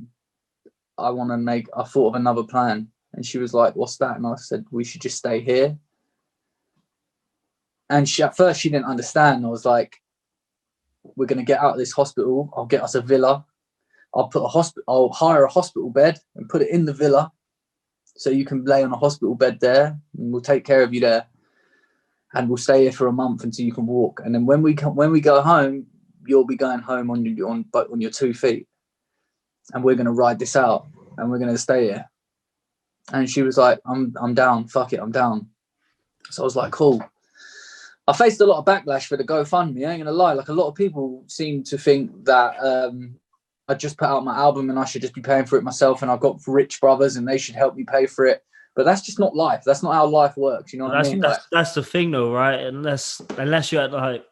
thought of another plan. And she was like, what's that? And I said, we should just stay here. And at first she didn't understand. I was like, we're going to get out of this hospital. I'll get us a villa. I'll hire a hospital bed and put it in the villa. So you can lay on a hospital bed there, and we'll take care of you there. And we'll stay here for a month until you can walk. And then when we go home, you'll be going home on your 2 feet. And we're going to ride this out, and we're going to stay here. And she was like, I'm down. Fuck it, I'm down. So I was like, cool. I faced a lot of backlash for the GoFundMe. I ain't going to lie. Like, a lot of people seem to think that I just put out my album and I should just be paying for it myself, and I've got rich brothers and they should help me pay for it. But that's just not life. That's not how life works. You know what I mean?
That's the thing though, right? Unless you're at, like,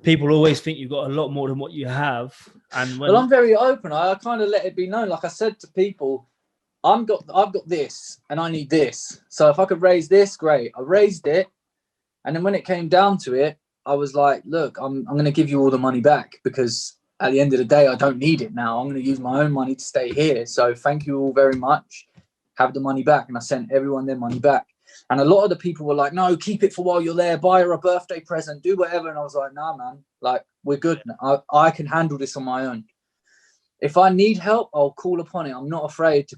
people always think you've got a lot more than what you have. And
well, I'm very open. I kind of let it be known. Like I said to people, I've got this and I need this. So if I could raise this, great. I raised it. And then when it came down to it, I was like, look, I'm going to give you all the money back, because at the end of the day, I don't need it now. I'm going to use my own money to stay here. So thank you all very much. Have the money back. And I sent everyone their money back. And a lot of the people were like, no, keep it for while you're there. Buy her a birthday present. Do whatever. And I was like, nah, man. Like, we're good. I can handle this on my own. If I need help, I'll call upon it. I'm not afraid to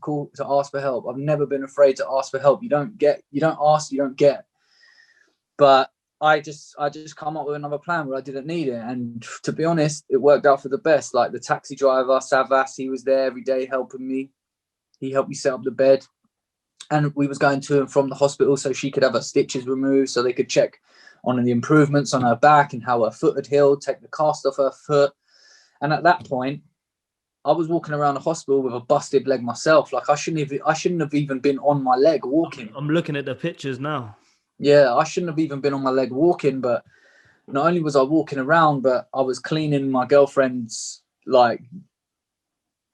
ask for help. I've never been afraid to ask for help. You don't ask, you don't get. But I just come up with another plan where I didn't need it. And to be honest, it worked out for the best. Like the taxi driver, Savas, he was there every day helping me. He helped me set up the bed. And we was going to and from the hospital so she could have her stitches removed, so they could check on the improvements on her back and how her foot had healed, take the cast off her foot. And at that point, I was walking around the hospital with a busted leg myself. Like I shouldn't have even been on my leg walking.
I'm looking at the pictures now. Yeah,
I shouldn't have even been on my leg walking, but not only was I walking around, but I was cleaning my girlfriend's like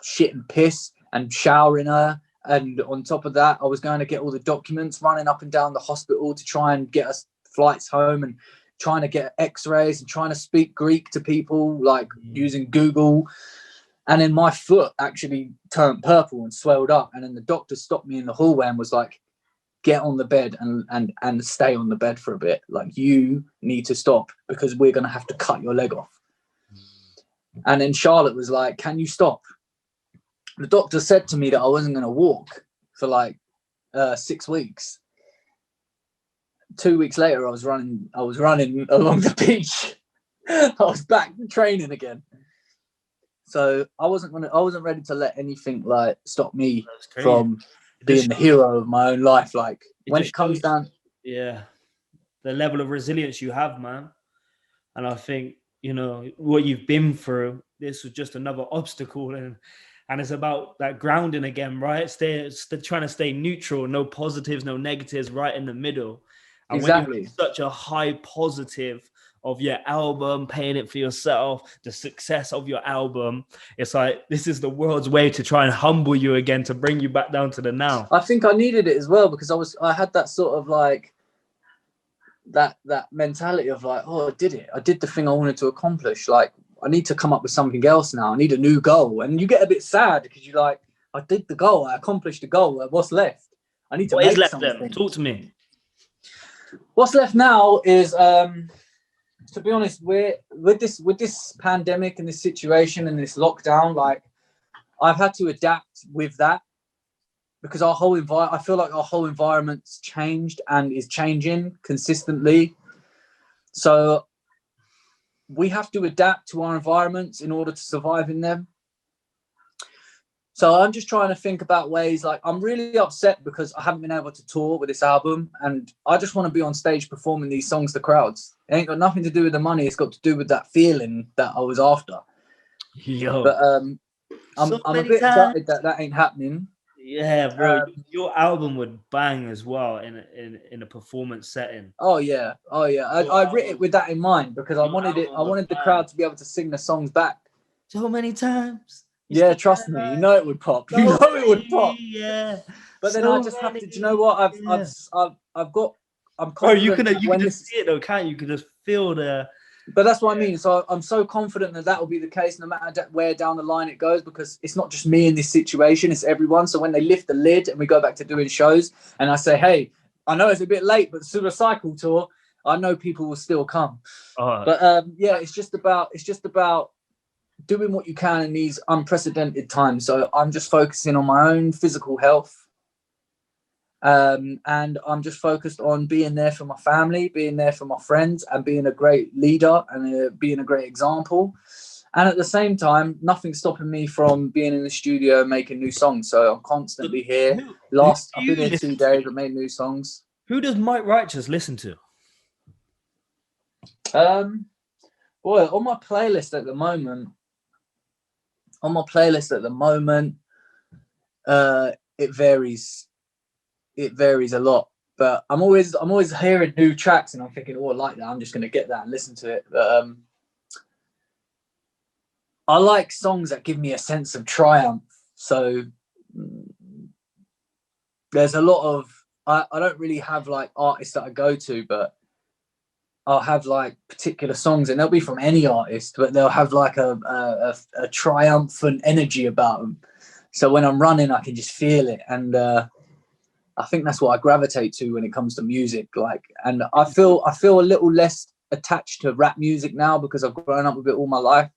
shit and piss and showering her. And on top of that, I was going to get all the documents, running up and down the hospital to try and get us flights home, and trying to get x-rays and trying to speak Greek to people, like using Google. And then my foot actually turned purple and swelled up. And then the doctor stopped me in the hallway and was like, get on the bed and stay on the bed for a bit. Like, you need to stop because we're going to have to cut your leg off. And then Charlotte was like, can you stop? The doctor said to me that I wasn't going to walk for like 6 weeks. 2 weeks later, I was running along the beach. I was back training again. So I wasn't ready to let anything like stop me from being the hero of my own life. Like when it comes down,
the level of resilience you have, man. And I think, what you've been through, this was just another obstacle, and it's about that grounding again, right? Trying to stay neutral, no positives, no negatives, right in the middle. And
exactly.
When you have such a high positive of your album, paying it for yourself, the success of your album, it's like, this is the world's way to try and humble you again, to bring you back down to the now.
I think I needed it as well, because I had that sort of like that mentality of like, oh, I did the thing I wanted to accomplish. Like, I need to come up with something else now. I need a new goal. And you get a bit sad because you're like, I did the goal. I accomplished the goal. What's left? I need to make something.
Then? Talk to me.
What's left now is, to be honest, with this pandemic and this situation and this lockdown, like I've had to adapt with that, because I feel like our whole environment's changed and is changing consistently. So we have to adapt to our environments in order to survive in them. So I'm just trying to think about ways, like I'm really upset because I haven't been able to tour with this album, and I just want to be on stage performing these songs to crowds. It ain't got nothing to do with the money. It's got to do with that feeling that I was after.
Yo.
But I'm a bit gutted that ain't happening.
Yeah, bro. Your album would bang as well in a performance setting.
Oh yeah. I wrote it with that in mind, because I wanted the crowd to be able to sing the songs back.
So many times.
Yeah, trust me, you know it would pop. You know it would pop.
Yeah.
But then I just have to. Do you know what? I'm confident.
Bro, you can just see it though, can't you? You can just feel the.
But that's what I mean. So I'm so confident that will be the case, no matter where down the line it goes, because it's not just me in this situation; it's everyone. So when they lift the lid and we go back to doing shows, and I say, "Hey, I know it's a bit late, but the Cycle tour, I know people will still come." But it's just about doing what you can in these unprecedented times. So I'm just focusing on my own physical health. And I'm just focused on being there for my family, being there for my friends, and being a great leader and being a great example. And at the same time, nothing's stopping me from being in the studio making new songs. So I'm constantly here. I've been here 2 days. I made new songs.
Who does Mike Righteous listen to?
On my playlist at the moment, it varies. It varies a lot, but I'm always hearing new tracks, and I'm thinking, oh, I like that. I'm just going to get that and listen to it. But I like songs that give me a sense of triumph. So there's a lot of I don't really have like artists that I go to, but I'll have like particular songs, and they'll be from any artist, but they'll have like a triumphant energy about them. So when I'm running, I can just feel it, and I think that's what I gravitate to when it comes to music. Like, and I feel a little less attached to rap music now because I've grown up with it all my life,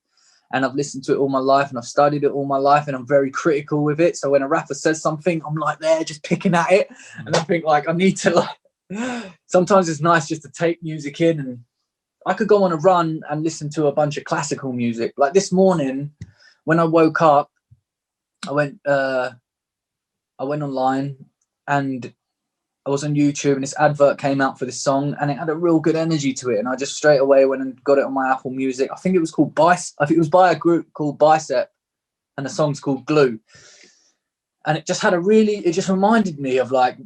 and I've listened to it all my life, and I've studied it all my life, and I'm very critical with it. So when a rapper says something, I'm like there just picking at it, and I think like I need to like. Sometimes it's nice just to take music in, and I could go on a run and listen to a bunch of classical music. Like this morning, when I woke up, I went online and I was on YouTube, and this advert came out for this song, and it had a real good energy to it. And I just straight away went and got it on my Apple Music. I think it was called I think it was by a group called Bicep, and the song's called Glue. And it just had it just reminded me of like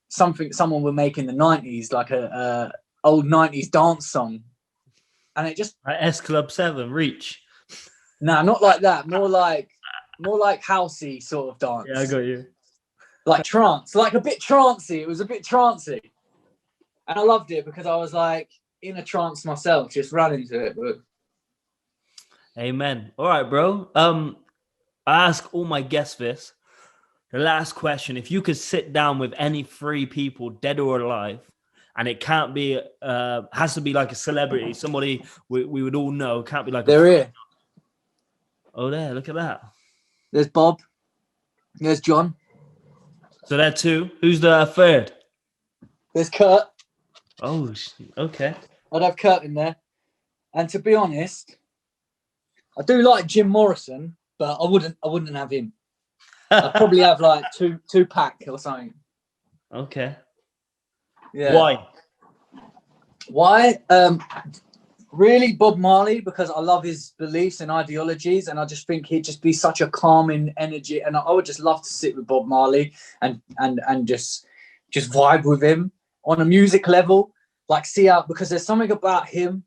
someone would make in the 90s, like a old 90s dance song. And it just
S Club 7 Reach.
No, not like that. More like housey sort of dance.
Yeah, I got you.
Like trance, like a bit trancey. It was a bit trancey, and I loved it because I was like in a trance myself, just running to it. But
amen. All right, bro. I ask all my guests this. The last question: if you could sit down with any three people, dead or alive, and it can't be, has to be like a celebrity, somebody we would all know. Can't be like
they're here.
Oh, there! Look at that.
There's Bob. There's John.
So there two. Who's the third?
There's Kurt.
Oh, okay.
I'd have Kurt in there. And to be honest, I do like Jim Morrison, but I wouldn't have him. I'd probably have like Tupac or something.
Okay.
Yeah. Why? Really Bob Marley, because I love his beliefs and ideologies, and I just think he'd just be such a calming energy, and I would just love to sit with Bob Marley and just vibe with him on a music level, like see out, because there's something about him,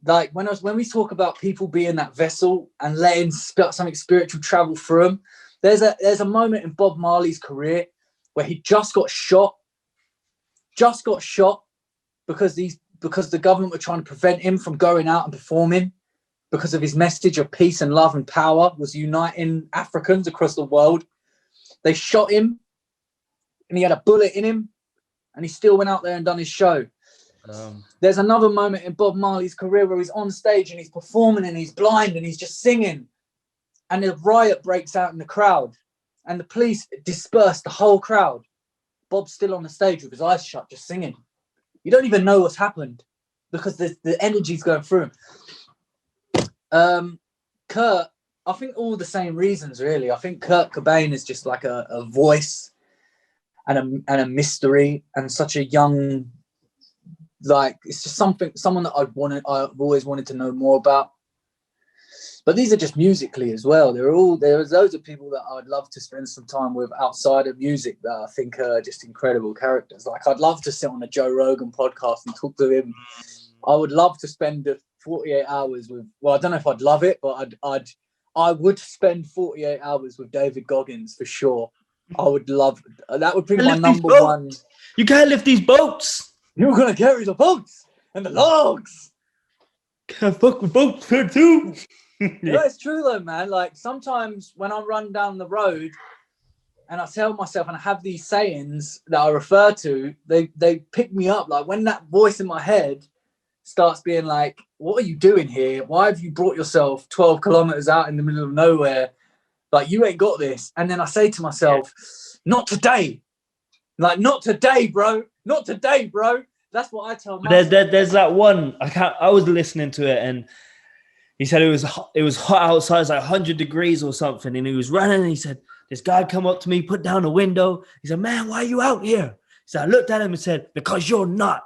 like when we talk about people being that vessel and letting something spiritual travel through them, there's a moment in Bob Marley's career where he just got shot because the government were trying to prevent him from going out and performing because of his message of peace and love and power was uniting Africans across the world. They shot him and he had a bullet in him, and he still went out there and done his show. There's another moment in Bob Marley's career where he's on stage and he's performing and he's blind and he's just singing, and a riot breaks out in the crowd and the police disperse the whole crowd. Bob's still on the stage with his eyes shut, just singing. You don't even know what's happened because the energy's going through him. Kurt, I think all the same reasons, really. I think Kurt Cobain is just like a voice and a mystery, and such a young, like, it's just someone that I've always wanted to know more about. But these are just musically as well. There's loads of people that I'd love to spend some time with outside of music that I think are just incredible characters. Like, I'd love to sit on a Joe Rogan podcast and talk to him. I would love to spend 48 hours with, well, I don't know if I'd love it, but I would spend 48 hours with David Goggins for sure. I would love, that would be my number one.
You can't lift these boats.
You're going to carry the boats and the logs.
Can't fuck with boats here too.
Yeah, it's true though, man. Like, sometimes when I run down the road and I tell myself, and I have these sayings that I refer to, they pick me up. Like, when that voice in my head starts being like, what are you doing here? Why have you brought yourself 12 kilometers out in the middle of nowhere? Like, you ain't got this. And then I say to myself, not today. Like, not today, bro. Not today, bro. That's what I tell myself.
There's that one. I was listening to it, and he said it was hot outside. It's like 100 degrees or something. And he was running, and he said, this guy come up to me, put down the window. He said, man, why are you out here? He said, I looked at him and said, because you're not.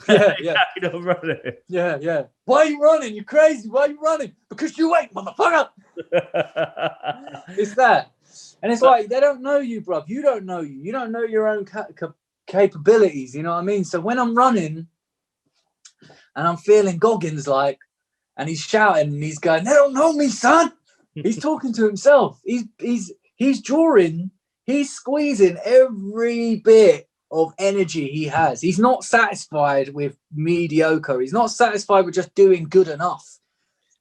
Yeah.
Running.
Yeah. Why are you running? You crazy? Why are you running? Because you ain't, motherfucker. It's that. And it's like, they don't know you, bruv. You don't know you. You don't know your own capabilities. You know what I mean? So when I'm running and I'm feeling Goggins like, and he's shouting and he's going, they don't know me, son. He's talking to himself. He's drawing. He's squeezing every bit of energy he has. He's not satisfied with mediocre. He's not satisfied with just doing good enough.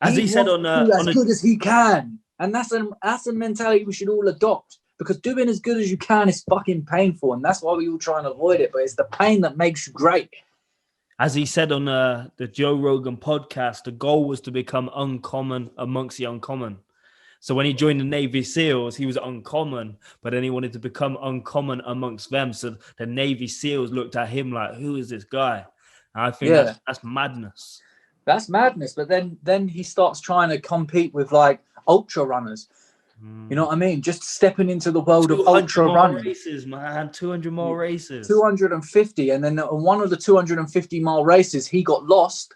As he said on
do as good as he can. And that's a mentality we should all adopt, because doing as good as you can is fucking painful. And that's why we all try and avoid it. But it's the pain that makes you great.
As he said on the Joe Rogan podcast, the goal was to become uncommon amongst the uncommon. So when he joined the Navy SEALs, he was uncommon, but then he wanted to become uncommon amongst them. So the Navy SEALs looked at him like, who is this guy? And I think that's madness.
That's madness. But then he starts trying to compete with like ultra runners. You know what I mean? Just stepping into the world of ultra running.
Races, man. 200 more races.
250. And then on one of the 250-mile races, he got lost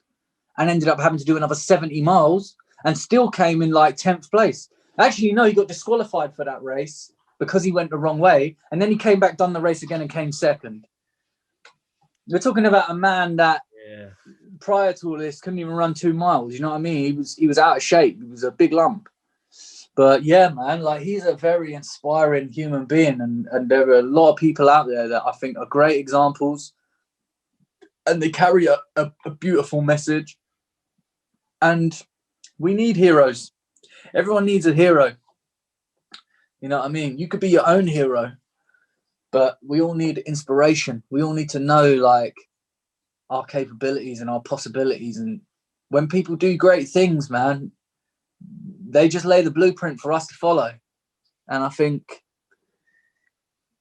and ended up having to do another 70 miles and still came in like 10th place. Actually, no, he got disqualified for that race because he went the wrong way. And then he came back, done the race again and came second. We're talking about a man that prior to all this couldn't even run 2 miles. You know what I mean? He was out of shape. He was a big lump. But yeah, man, like he's a very inspiring human being, and there are a lot of people out there that I think are great examples, and they carry a beautiful message. And we need heroes. Everyone needs a hero. You know what I mean? You could be your own hero, but we all need inspiration. We all need to know like our capabilities and our possibilities. And when people do great things, man, they just lay the blueprint for us to follow. And I think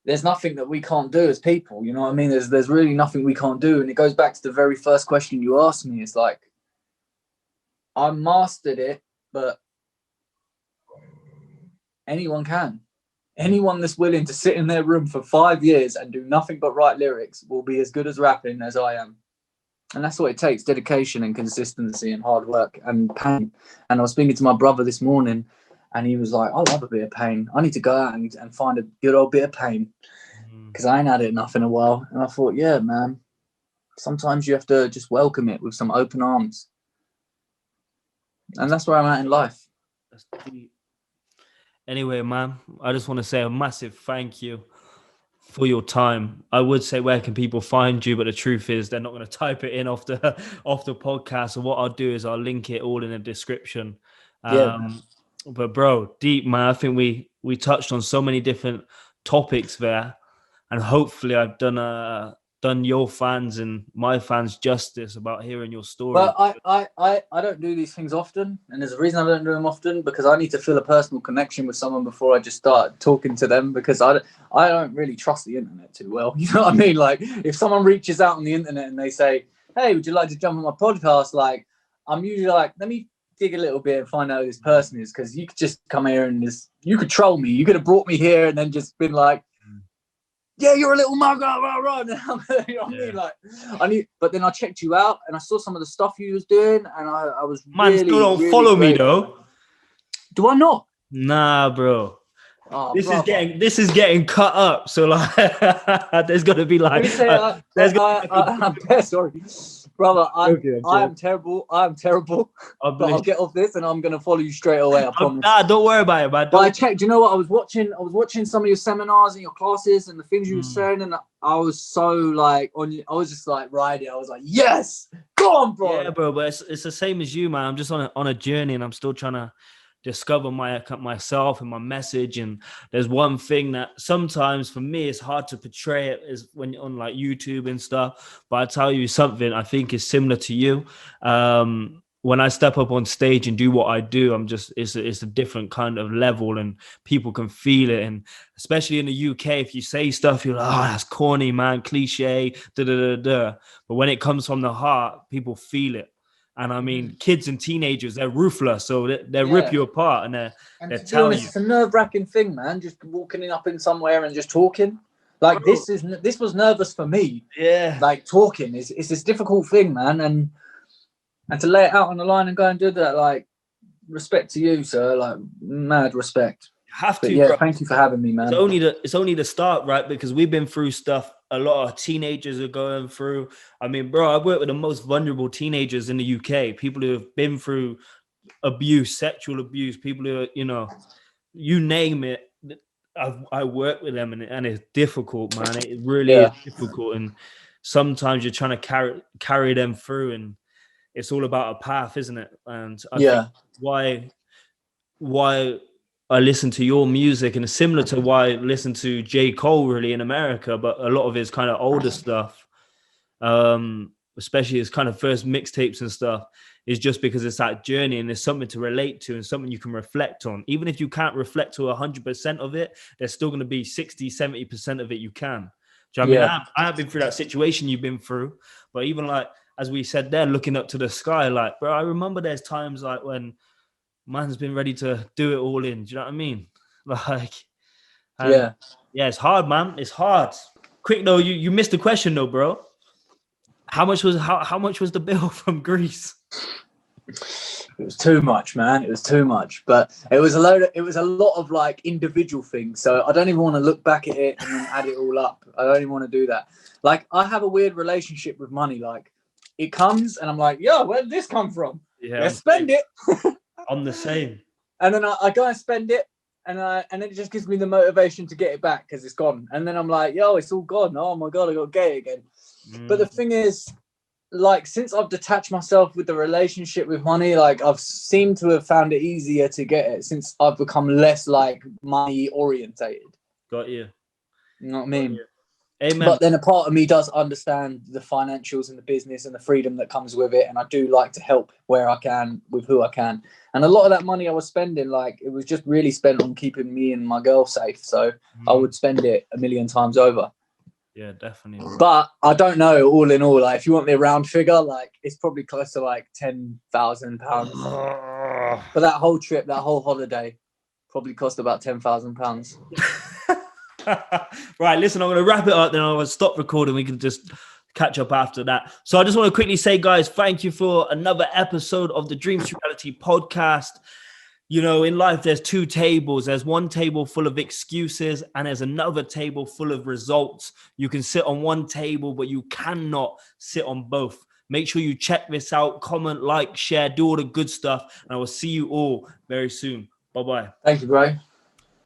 there's nothing that we can't do as people. You know what I mean? There's really nothing we can't do. And it goes back to the very first question you asked me. It's like, I mastered it, but anyone can. Anyone that's willing to sit in their room for 5 years and do nothing but write lyrics will be as good as rapping as I am. And that's what it takes, dedication and consistency and hard work and pain. And I was speaking to my brother this morning and he was like, I love a bit of pain. I need to go out and find a good old bit of pain because I ain't had it enough in a while. And I thought, yeah, man, sometimes you have to just welcome it with some open arms. And that's where I'm at in life.
That's deep. Anyway, man, I just want to say a massive thank you for your time. I would say where can people find you, but the truth is they're not going to type it in off the podcast. So what I'll do is I'll link it all in the description. But bro, deep, man. I think we touched on so many different topics there, and hopefully I've done your fans and my fans justice about hearing your story.
Well, I don't do these things often, and there's a reason I don't do them often, because I need to feel a personal connection with someone before I just start talking to them, because I don't really trust the internet too well. You know what I mean? Like if someone reaches out on the internet and they say, hey, would you like to jump on my podcast? Like I'm usually like, let me dig a little bit and find out who this person is, because you could just come here and you could troll me. You could have brought me here and then just been like, yeah, you're a little mug, you know what I mean? Like, but then I checked you out and I saw some of the stuff you was doing, and I was
man,
really,
still don't
really
follow
great.
me though.
Do I not?
Nah, bro.
Oh,
this is getting cut up. So like, there's gonna be like,
I'm sorry, brother. I am terrible. But I'll get off this and I'm gonna follow you straight away. I promise.
Nah, don't worry about it, man.
But I checked. Do you know what I was watching? I was watching some of your seminars and your classes and the things you were saying, and I was so like I was just like riding. I was like, yes, go on, bro.
Yeah, bro. But it's the same as you, man. I'm just on a journey, and I'm still trying to discover myself and my message. And there's one thing that sometimes for me it's hard to portray it is when you're on like YouTube and stuff, but I tell you something I think is similar to you. When I step up on stage and do what I do, it's a different kind of level, and people can feel it. And especially in the UK, if you say stuff, you're like, oh, that's corny, man, cliche, da. But when it comes from the heart, people feel it. And I mean, kids and teenagers, they're ruthless. So they rip you apart and they're telling you.
It's a nerve-wracking thing, man. Just walking up in somewhere and just talking. Like, this was nervous for me.
Yeah.
Like, talking. It's this difficult thing, man. And to lay it out on the line and go and do that, like, respect to you, sir. Like, mad respect.
Have to,
yeah,
bro.
Thank you for having me, man.
It's only the start, right? Because we've been through stuff a lot of teenagers are going through. I mean, bro, I've worked with the most vulnerable teenagers in the UK, people who have been through abuse, sexual abuse, people who are, you know, you name it. I work with them, and it's difficult, man. It really is
Yeah.
difficult, and sometimes you're trying to carry them through, and it's all about a path, isn't it? And I think
Yeah.
why I listen to your music, and it's similar to why I listen to J. Cole really in America, but a lot of his kind of older stuff, especially his kind of first mixtapes and stuff, is just because it's that journey and there's something to relate to and something you can reflect on. Even if you can't reflect to 100% of it, there's still going to be 60, 70% of it you can. Do you know what I mean? I have been through that situation you've been through, but even like, as we said there, looking up to the sky, like, bro, I remember there's times like when man's been ready to do it all in. Do you know what I mean? Like, and yeah, it's hard, man. It's hard. Quick though, you missed the question though, bro. How much was the bill from Greece?
It was too much, man. It was too much, but it was a lot of like individual things. So I don't even want to look back at it and then add it all up. I don't even want to do that. Like, I have a weird relationship with money. Like, it comes and I'm like, yo, where did this come from? Yeah, spend it.
I'm the same.
And then I go and spend it, and it just gives me the motivation to get it back because it's gone. And then I'm like, yo, it's all gone. Oh my God, I got to get it again. But the thing is, like, since I've detached myself with the relationship with money, like, I've seemed to have found it easier to get it since I've become less like money orientated.
Got you.
You know what I mean?
Amen.
But then a part of me does understand the financials and the business and the freedom that comes with it. And I do like to help where I can with who I can. And a lot of that money I was spending, like, it was just really spent on keeping me and my girl safe. So I would spend it a million times over.
Yeah, definitely.
But I don't know, all in all, like, if you want the round figure, like, it's probably close to like £10,000. For that whole trip, that whole holiday, probably cost about £10,000.
Right, listen, I'm going to wrap it up, then I'll stop recording. We can just catch up after that. So I just want to quickly say, guys, thank you for another episode of the Dreams to Reality podcast. You know, in life, there's two tables. There's one table full of excuses, and there's another table full of results. You can sit on one table, but you cannot sit on both. Make sure you check this out. Comment, like, share, do all the good stuff. And I will see you all very soon. Bye-bye.
Thank you, bro.